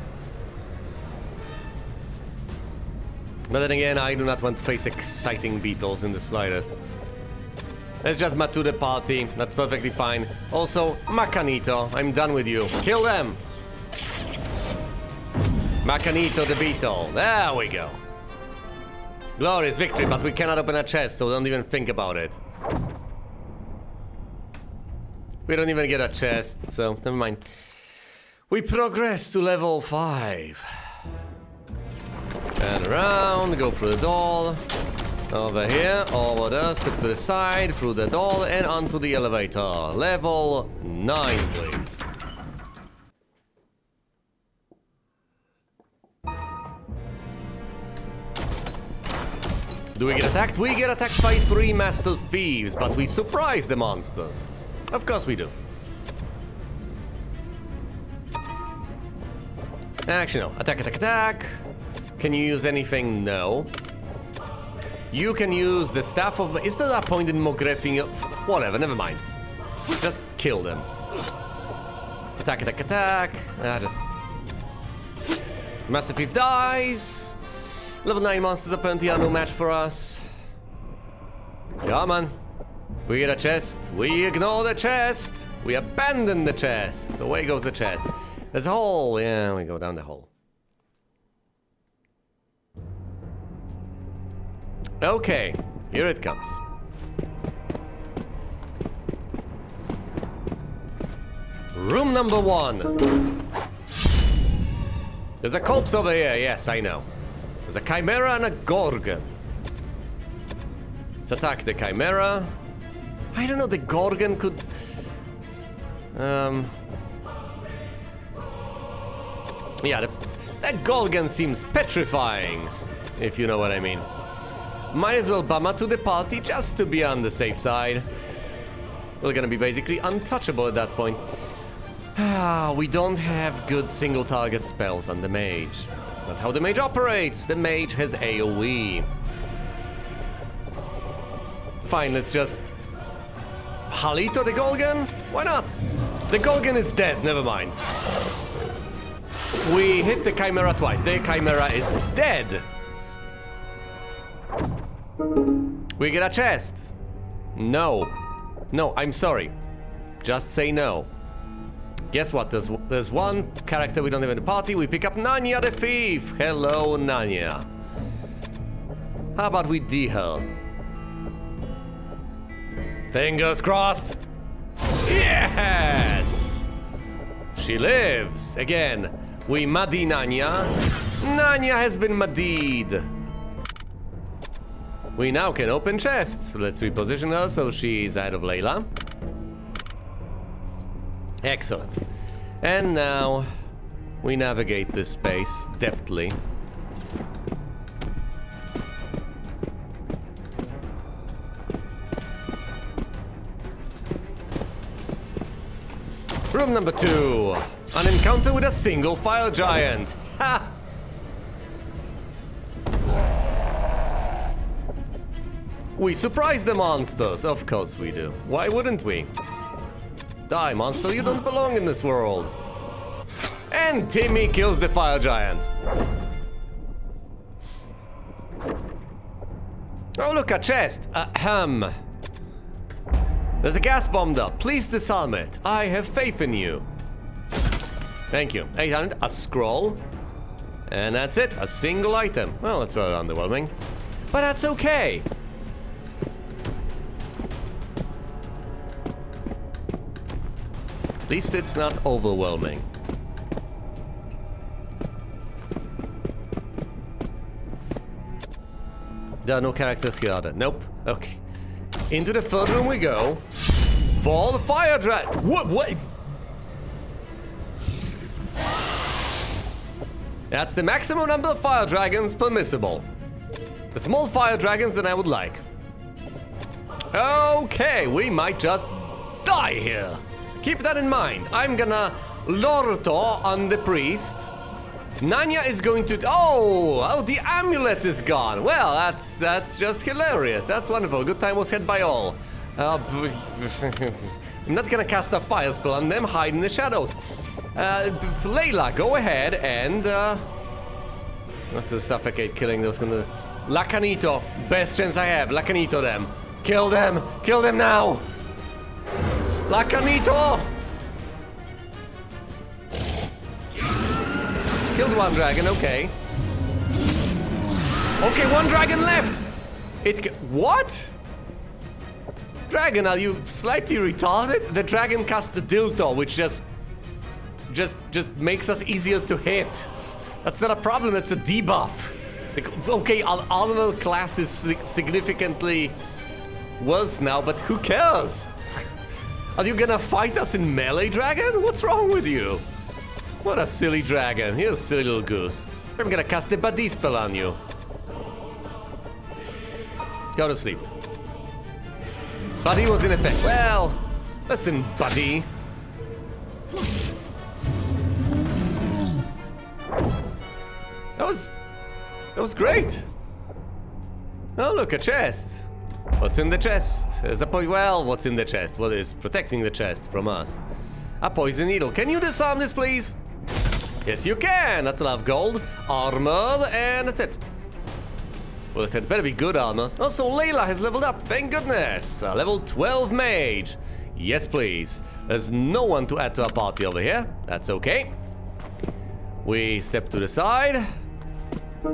But then again, I do not want to face exciting beetles in the slightest. Let's just mat to the party. That's perfectly fine. Also, Macanito, I'm done with you. Kill them. Macanito the beetle. There we go. Glorious victory, but we cannot open a chest, so don't even think about it. We don't even get a chest, so never mind. We progress to level 5. And around, go through the door. Over here, over there, step to the side, through the door, and onto the elevator. Level 9, please. Do we get attacked? We get attacked by 3 master thieves, but we surprise the monsters. Of course we do. Actually, no. Attack, attack, attack. Can you use anything? No. You can use the staff of... Is there a point in Mogreffing? Whatever, never mind. Just kill them. Attack, attack, attack. Just... Master Thief dies. Level 9 monsters apparently are no match for us. Come on. We get a chest. We ignore the chest. We abandon the chest. Away goes the chest. There's a hole. Yeah, we go down the hole. Okay, here it comes. Room number 1. There's a corpse over here. Yes, I know. There's a chimera and a gorgon. Let's attack the chimera. I don't know, the gorgon could... Yeah, that gorgon seems petrifying, if you know what I mean. Might as well bummer to the party just to be on the safe side. We're gonna be basically untouchable at that point. We don't have good single target spells on the mage. That's not how the mage operates. The mage has AoE. Fine, let's just... Halito the Golgan? Why not? The Golgan is dead, never mind. We hit the Chimera twice. The Chimera is dead. We get a chest. No. No, I'm sorry. Just say no. Guess what? There's one character we don't have in the party. We pick up Nanya the Thief. Hello, Nanya. How about we D her? Fingers crossed. Yes! She lives. Again, we muddy Nanya. Nanya has been muddied. We now can open chests. Let's reposition her so she's ahead of Layla. Excellent. And now we navigate this space deftly. Room number 2. An encounter with a single fire giant. Ha! We surprise the monsters. Of course we do. Why wouldn't we? Die, monster. You don't belong in this world. And Timmy kills the fire giant. Oh, look, a chest. Ahem. There's a gas bomb there. Please disarm it. I have faith in you. Thank you. 800. A scroll. And that's it. A single item. Well, that's very underwhelming. But that's okay. At least it's not overwhelming. There are no characters here, are there? Nope. Okay. Into the third room we go. For the fire dragon. What? That's the maximum number of fire dragons permissible. It's more fire dragons than I would like. Okay, we might just die here. Keep that in mind. I'm gonna Lorto on the priest. Nanya is going to... Oh, the amulet is gone. Well, that's just hilarious. That's wonderful. Good time was had by all. I'm not gonna cast a fire spell on them. Hide in the shadows. Layla, go ahead and... Let's just suffocate killing those gonna... Lacanito. Best chance I have. Lacanito them. Kill them. Kill them now. Lacanito. Killed one dragon, okay. Okay, one dragon left! What? Dragon, are you slightly retarded? The dragon cast the dildo, which just makes us easier to hit. That's not a problem, that's a debuff. Okay, our armor class is significantly worse now, but who cares? Are you gonna fight us in melee, dragon? What's wrong with you? What a silly dragon. You're a silly little goose. I'm gonna cast a buddy spell on you. Go to sleep. Buddy was in effect. Well, listen, buddy. That was great. Oh, look, a chest. What's in the chest? There's a well, what's in the chest? What is protecting the chest from us? A poison needle. Can you disarm this, please? Yes, you can. That's a lot of gold, armor, and that's it. Well, it had better be good armor. Also, Layla has leveled up. Thank goodness. A level 12 mage. Yes, please. There's no one to add to our party over here. That's okay. We step to the side.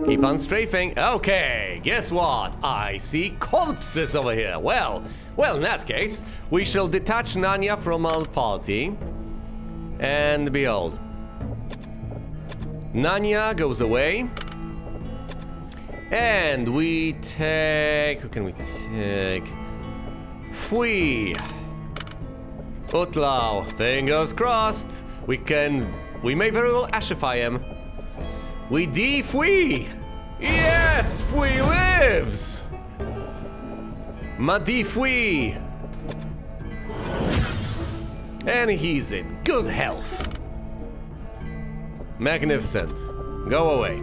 Keep on strafing. Okay, guess what? I see corpses over here. Well, in that case, we shall detach Nanya from our party. And behold. Nanya goes away. And we take... Who can we take? Fui. Utlau. Fingers crossed. We may very well ashify him. We Fui. Yes, Fui lives. Ma Fui. And he's in good health. Magnificent. Go away.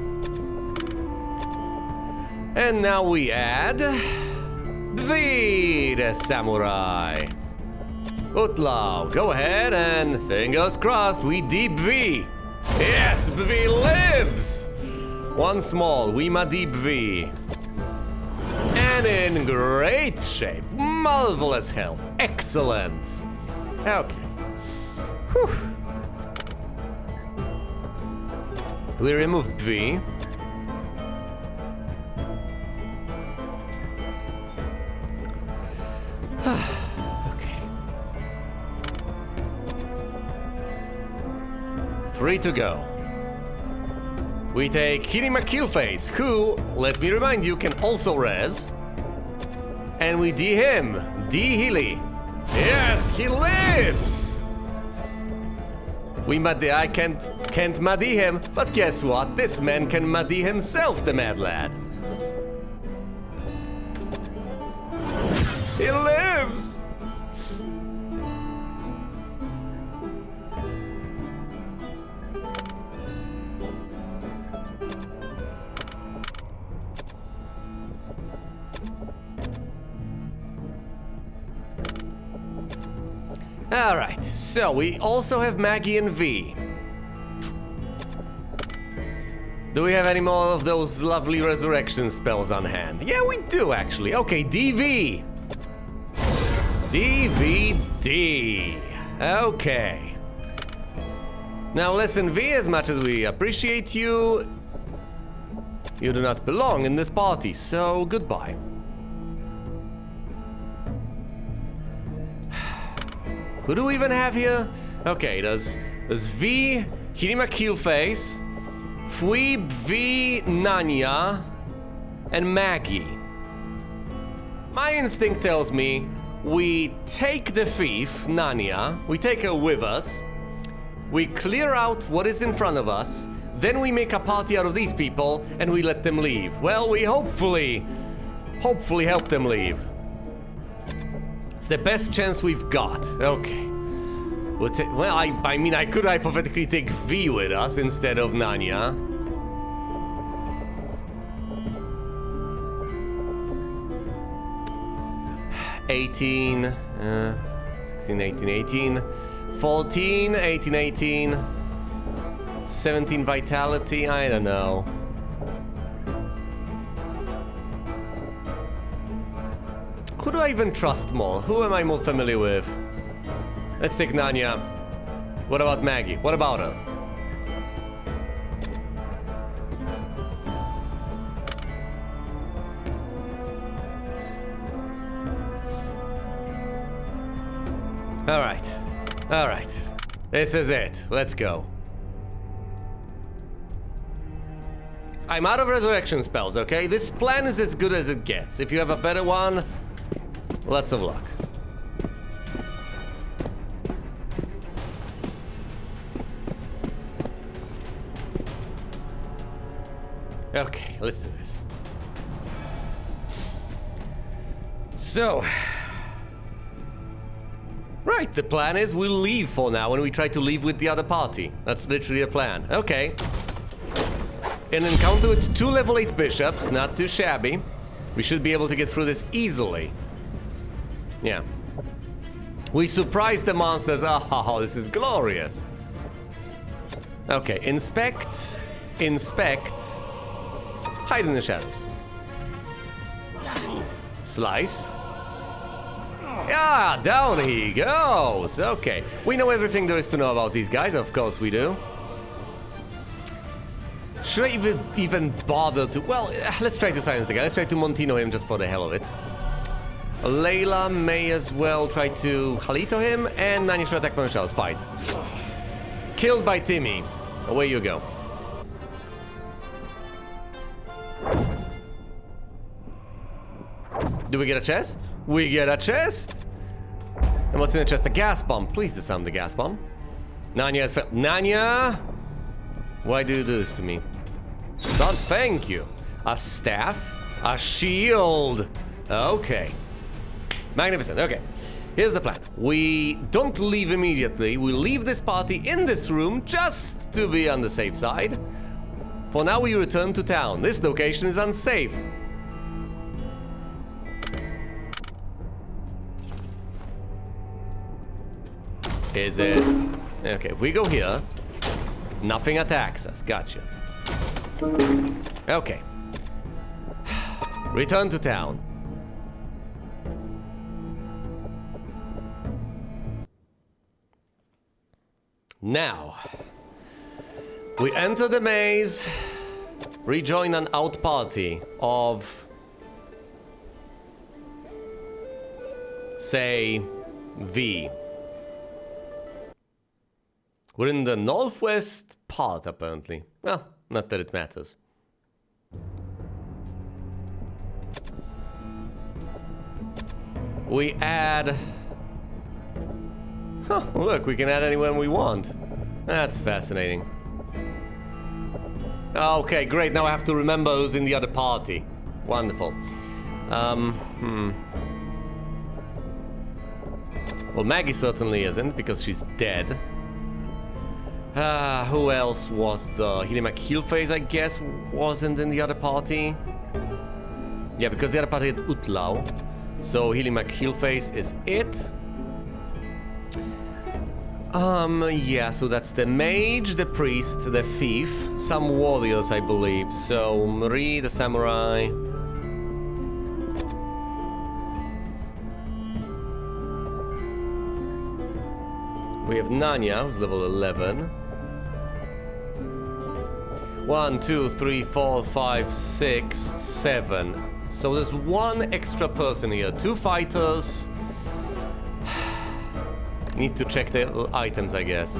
And now we add the samurai. Utlau, go ahead and fingers crossed, we deep V. Yes, V lives. One small, we ma deep V. And in great shape, marvelous health, excellent. Okay. Whew. We remove V. Okay. 3 to go. We take Kirima Killface, who, let me remind you, can also res. And we D him, D Healy. Yes, he lives! I can't Madi him, but guess what? This man can Madi himself, the mad lad. He lives! Alright, so we also have Maggie and V. Do we have any more of those lovely resurrection spells on hand? Yeah, we do actually. Okay, DV. DVD. Okay. Now listen, V, as much as we appreciate you, you do not belong in this party, so goodbye. Who do we even have here? Okay, there's V, Hirima Killface, Fui, V, Nanya, and Maggie. My instinct tells me we take the thief, Nanya, we take her with us, we clear out what is in front of us, then we make a party out of these people, and we let them leave. Well, we hopefully help them leave. It's the best chance we've got. Okay. Well, I mean, I could hypothetically take V with us instead of Nanya. 18, 16, 18, 18, 14, 18, 18, 17 vitality, I don't know. Who do I even trust more? Who am I more familiar with? Let's take Nanya. What about Maggie? What about her? All right. This is it. Let's go. I'm out of resurrection spells, okay? This plan is as good as it gets. If you have a better one, lots of luck. Okay, let's do this. So... Right, the plan is we'll leave for now and we try to leave with the other party. That's literally the plan. Okay. An encounter with 2 level 8 bishops, not too shabby. We should be able to get through this easily. Yeah. We surprised the monsters. Oh, this is glorious. Okay, inspect. Inspect. Hide in the shadows. Slice. Yeah, down he goes. Okay, we know everything there is to know about these guys. Of course we do. Should I even bother to... Well, let's try to silence the guy. Let's try to Montino him just for the hell of it. Layla may as well try to Halito him, and Nani should attack from the shadows. Fight. Killed by Timmy. Away you go. Do we get a chest? We get a chest! And what's in the chest? A gas bomb. Please disarm the gas bomb. Nanya has failed. Nanya! Why do you do this to me? Don't thank you. A staff? A shield! Okay. Magnificent. Okay. Here's the plan. We don't leave immediately. We leave this party in this room just to be on the safe side. For now, we return to town. This location is unsafe. Is it? Okay, if we go here, nothing attacks us. Gotcha. Okay. Return to town. Now, we enter the maze, rejoin an out party of, say, V. We're in the northwest part, apparently. Well, not that it matters. We add... Huh, look, we can add anyone we want. That's fascinating. Okay, great. Now I have to remember who's in the other party. Wonderful. Well, Maggie certainly isn't, because she's dead. Who else was the... Hilimak Heelface, I guess, wasn't in the other party. Yeah, because the other party had Utlau. So Hilimak Heelface is it. Yeah, so that's the mage, the priest, the thief, some warriors, I believe. So Marie, the samurai. We have Nanya, who's level 11. 1, 2, 3, 4, 5, 6, 7. So there's one extra person here. 2 fighters. Need to check the items, I guess.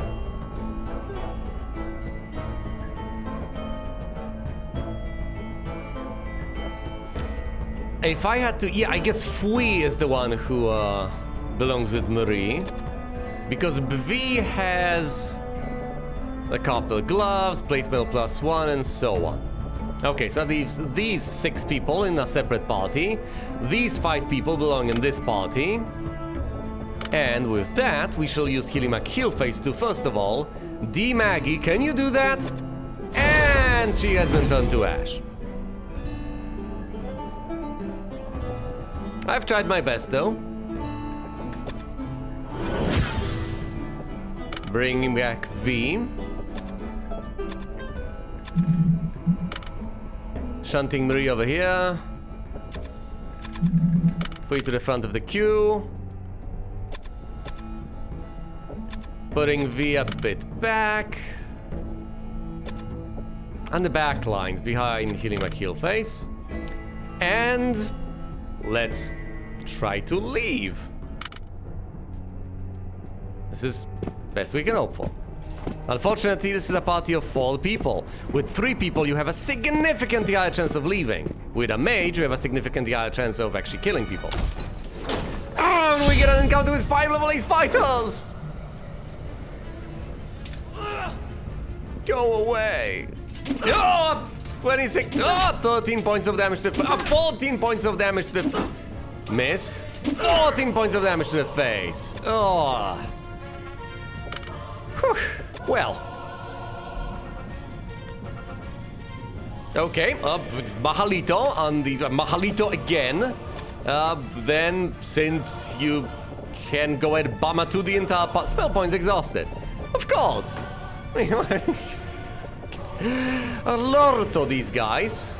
If I had to... Yeah, I guess Fui is the one who belongs with Marie. Because Bvi has a couple of gloves, plate mail +1, and so on. Okay, so that leaves these 6 people in a separate party. These 5 people belong in this party. And with that, we shall use Hilimak Heelface to, first of all, Maggie. Can you do that? And she has been turned to ash. I've tried my best, though. Bringing back V. Shunting Marie over here. Free to the front of the queue. Putting V a bit back. And the back lines behind healing my heal face. And let's try to leave. This is best we can hope for. Unfortunately, this is a party of 4 people. With 3 people, you have a significantly higher chance of leaving. With a mage, you have a significantly higher chance of actually killing people. And we get an encounter with 5 level 8 fighters! Go away! Oh, 26. Oh, 13 points of damage to the 14 points of damage to the miss. 14 points of damage to the face. Oh. Whew. Well. Okay, Mahalito on these. Mahalito again. Then, since you can go ahead and bomber to the entire spell points exhausted. Of course. A lot of these guys.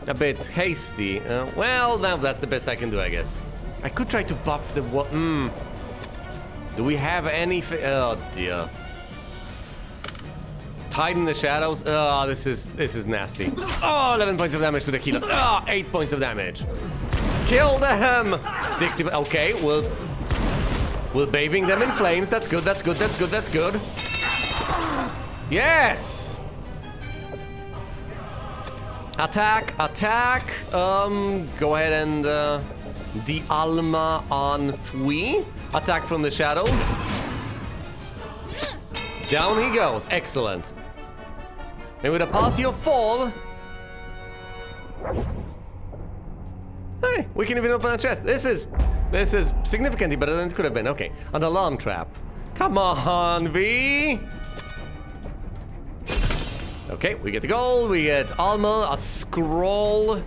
A bit hasty. Well, now that's the best I can do, I guess. I could try to buff the what? Do we have any? Oh dear. Hide in the shadows. Oh, this is nasty. Oh, 11 points of damage to the healer. Oh, 8 points of damage. Kill them. 60. Okay, we're bathing them in flames. That's good. That's good. That's good. That's good. Yes. Attack. Attack. Go ahead and the Alma on Fui. Attack from the shadows. Down he goes. Excellent. And with a party of 4, hey, we can even open a chest. This is significantly better than it could have been. Okay, an alarm trap. Come on, V. Okay, we get the gold. We get armor, a scroll.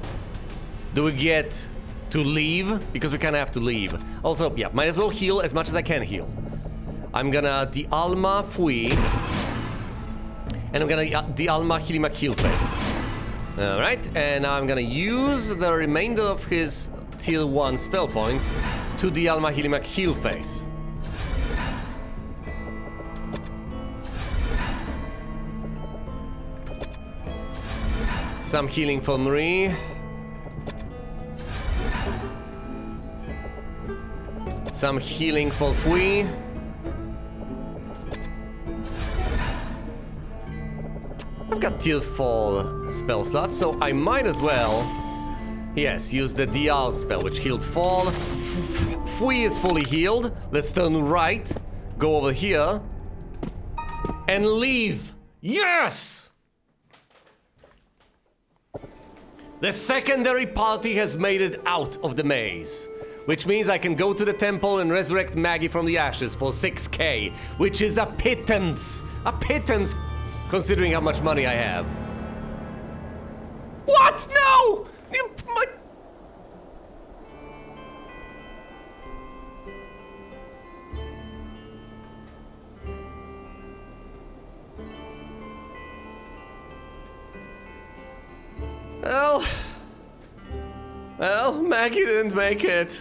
Do we get to leave? Because we kind of have to leave. Also, yeah, might as well heal as much as I can heal. I'm gonna de-alma Fui. And I'm gonna de-alma Hilimak heal face. Alright, and now I'm gonna use the remainder of his tier 1 spell points to de-alma Hilimak heal face. Some healing for Marie. Some healing for Fui. I've got tier 4 spell slots, so I might as well, yes, use the DR spell, which healed 4. Fui is fully healed. Let's turn right, go over here, and leave. Yes! The secondary party has made it out of the maze, which means I can go to the temple and resurrect Maggie from the ashes for 6k, which is a pittance. A pittance, considering how much money I have. What? No! Well, Maggie didn't make it.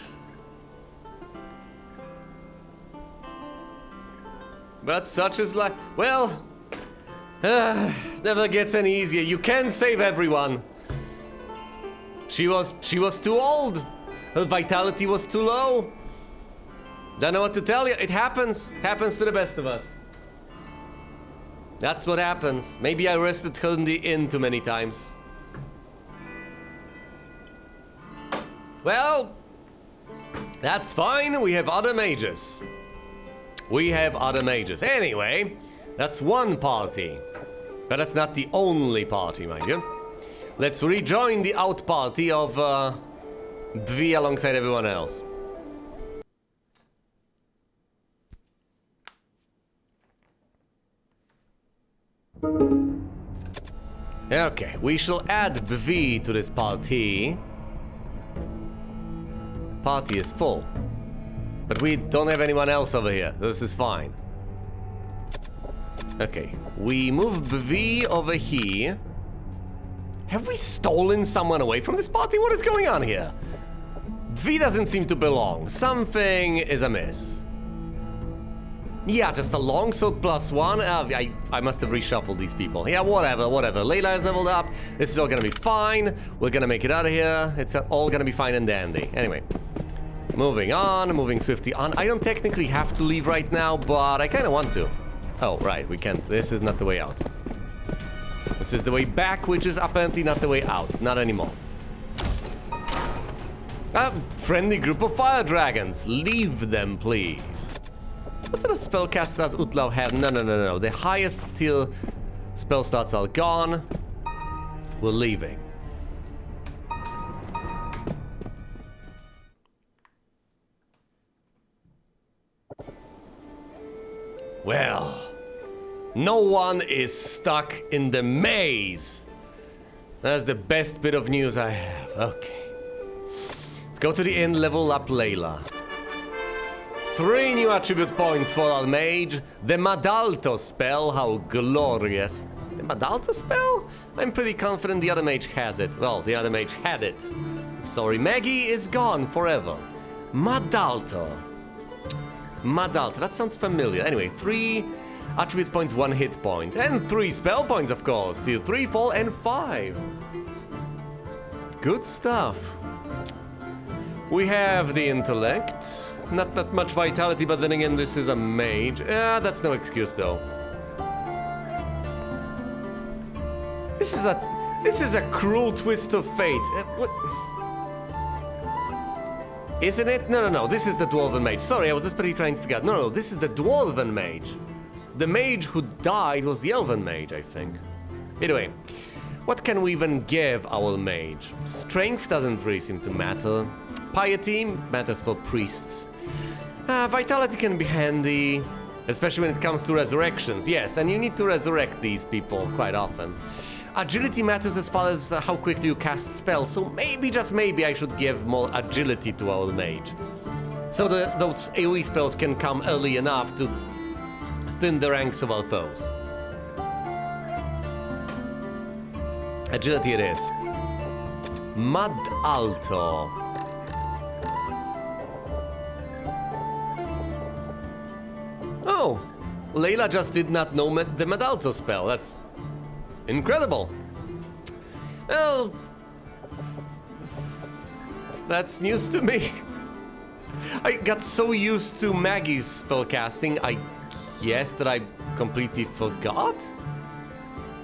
But such is life. Well, never gets any easier. You can save everyone. She was too old. Her vitality was too low. Don't know what to tell you. It happens. Happens to the best of us. That's what happens. Maybe I rested her in the inn too many times. Well, that's fine. We have other mages. We have other mages. Anyway, that's one party. But that's not the only party, mind you. Let's rejoin the out party of Bvi alongside everyone else. Okay, we shall add Bvi to this party. party is full. But we don't have anyone else over here. This is fine. Okay, we move V over here. Have we stolen someone away from this party? What is going on here? V doesn't seem to belong. Something is amiss. Yeah, just a longsword +1. I must have reshuffled these people. Yeah, whatever. Layla is leveled up. This is all gonna be fine. We're gonna make it out of here. It's all gonna be fine and dandy. Anyway, moving on, moving swiftly on. I don't technically have to leave right now, but I kind of want to. Oh, right, we can't. This is not the way out. This is the way back, which is apparently not the way out. Not anymore. A friendly group of fire dragons. Leave them, please. What sort of spellcast does Utlau have? No. The highest tier spell slots are gone. We're leaving. Well, no one is stuck in the maze. That's the best bit of news I have. Okay. Let's go to the inn, level up Layla. 3 new attribute points for our mage. The Madalto spell, how glorious. The Madalto spell? I'm pretty confident the other mage has it. Well, the other mage had it. Sorry, Maggie is gone forever. Madalto, that sounds familiar. Anyway, 3 attribute points, 1 hit point. And 3 spell points, of course. Tier 3, 4, and 5. Good stuff. We have the intellect. Not that much vitality, but then again, this is a mage. That's no excuse, though. This is a cruel twist of fate. What? Isn't it? No. This is the Dwarven Mage. Sorry, I was desperately trying to figure out. No, this is the Dwarven Mage. The mage who died was the Elven Mage, I think. Anyway, what can we even give our mage? Strength doesn't really seem to matter. Piety matters for priests. Vitality can be handy, especially when it comes to resurrections. Yes, and you need to resurrect these people quite often. Agility matters as far as how quickly you cast spells, so maybe, just maybe, I should give more agility to our mage. So those AoE spells can come early enough to thin the ranks of our foes. Agility it is. Mad Alto. Oh, Layla just did not know the Madalto spell. That's incredible. Well, that's news to me. I got so used to Maggie's spellcasting, I guess, that I completely forgot.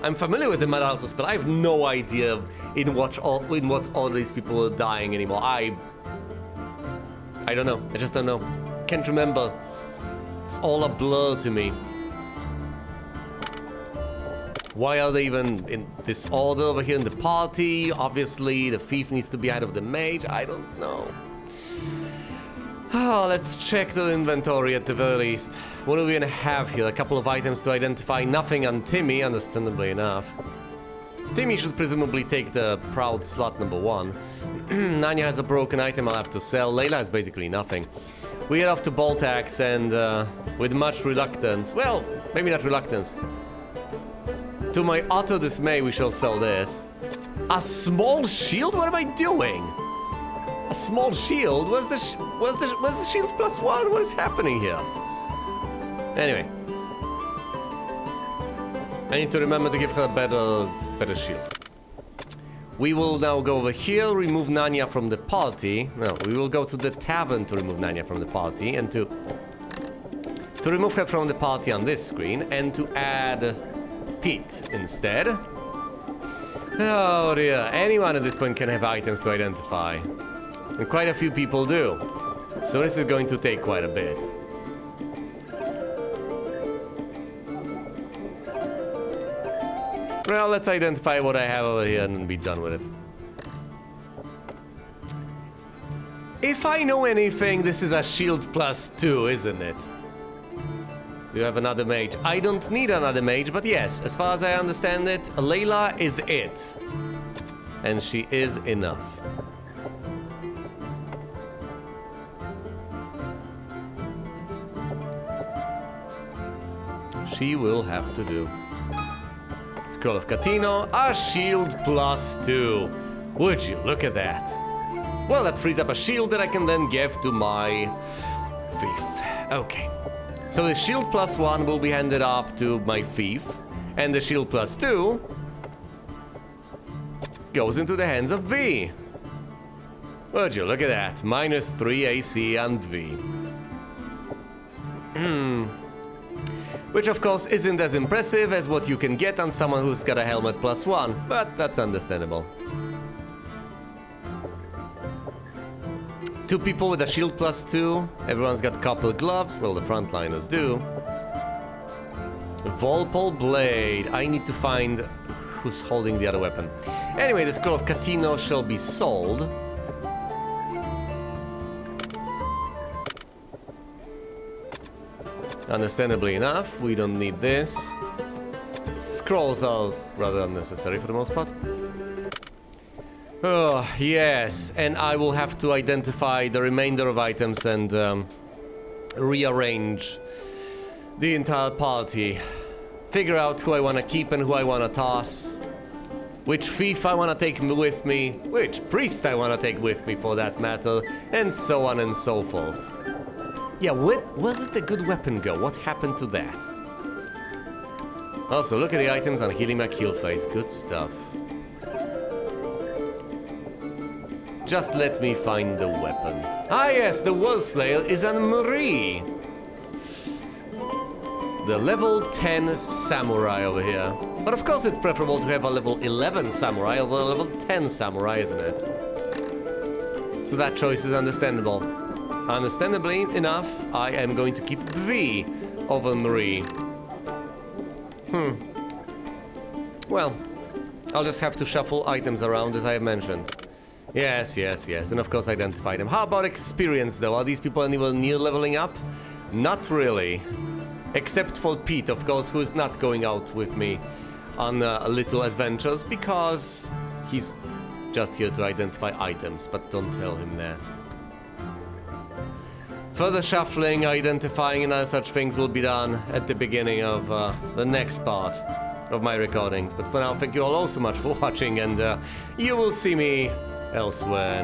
I'm familiar with the Madalto spell. I have no idea in what all these people are dying anymore. I don't know. I just don't know. Can't remember. It's all a blur to me. Why are they even in this order over here in the party? Obviously, the thief needs to be out of the mage. I don't know. Oh, let's check the inventory at the very least. What are we gonna have here? A couple of items to identify. Nothing on Timmy, understandably enough. Timmy should presumably take the proud slot number 1. Nanya has a broken item I'll have to sell. Layla has basically nothing. We head off to Boltax and with much reluctance, well, maybe not reluctance, to my utter dismay, we shall sell this. A small shield? What am I doing? A small shield? Where's the shield +1? What is happening here? Anyway, I need to remember to give her a better shield. We will now go over here, remove Nanya from the party. No, we will go to the tavern to remove Nanya from the party and to remove her from the party on this screen and to add Pete instead. Oh dear, anyone at this point can have items to identify. And quite a few people do. So this is going to take quite a bit. Well, let's identify what I have over here and be done with it. If I know anything, this is a shield +2, isn't it? You have another mage. I don't need another mage, but yes, as far as I understand it, Layla is it. And she is enough. she will have to do. Scroll of Catino, a shield +2. Would you look at that? Well, that frees up a shield that I can then give to my thief. Okay. So the shield +1 will be handed off to my thief, and the shield +2 goes into the hands of V. Would you look at that? -3 AC and V. Which of course isn't as impressive as what you can get on someone who's got a helmet +1, but that's understandable. 2 people with a shield +2, everyone's got couple gloves, well the frontliners do. Volpole Blade, I need to find who's holding the other weapon. Anyway, the Scroll of Catino shall be sold. Understandably enough, we don't need this. Scrolls are rather unnecessary for the most part. Oh, yes, and I will have to identify the remainder of items and rearrange the entire party. Figure out who I want to keep and who I want to toss. Which thief I want to take with me, which priest I want to take with me for that matter, and so on and so forth. Yeah, where did the good weapon go? What happened to that? Also, look at the items on Healy McHeelface. Good stuff. Just let me find the weapon. Ah yes, the World Slayer is on Marie. The level 10 samurai over here. But of course it's preferable to have a level 11 samurai over a level 10 samurai, isn't it? So that choice is understandable. Understandably enough, I am going to keep V over Marie. Well, I'll just have to shuffle items around as I have mentioned. Yes, and of course identify them. How about experience though? Are these people anywhere near leveling up? Not really. Except for Pete, of course, who is not going out with me on little adventures because he's just here to identify items, but don't tell him that. Further shuffling, identifying and other such things will be done at the beginning of the next part of my recordings. But for now, thank you all so much for watching, and you will see me elsewhere.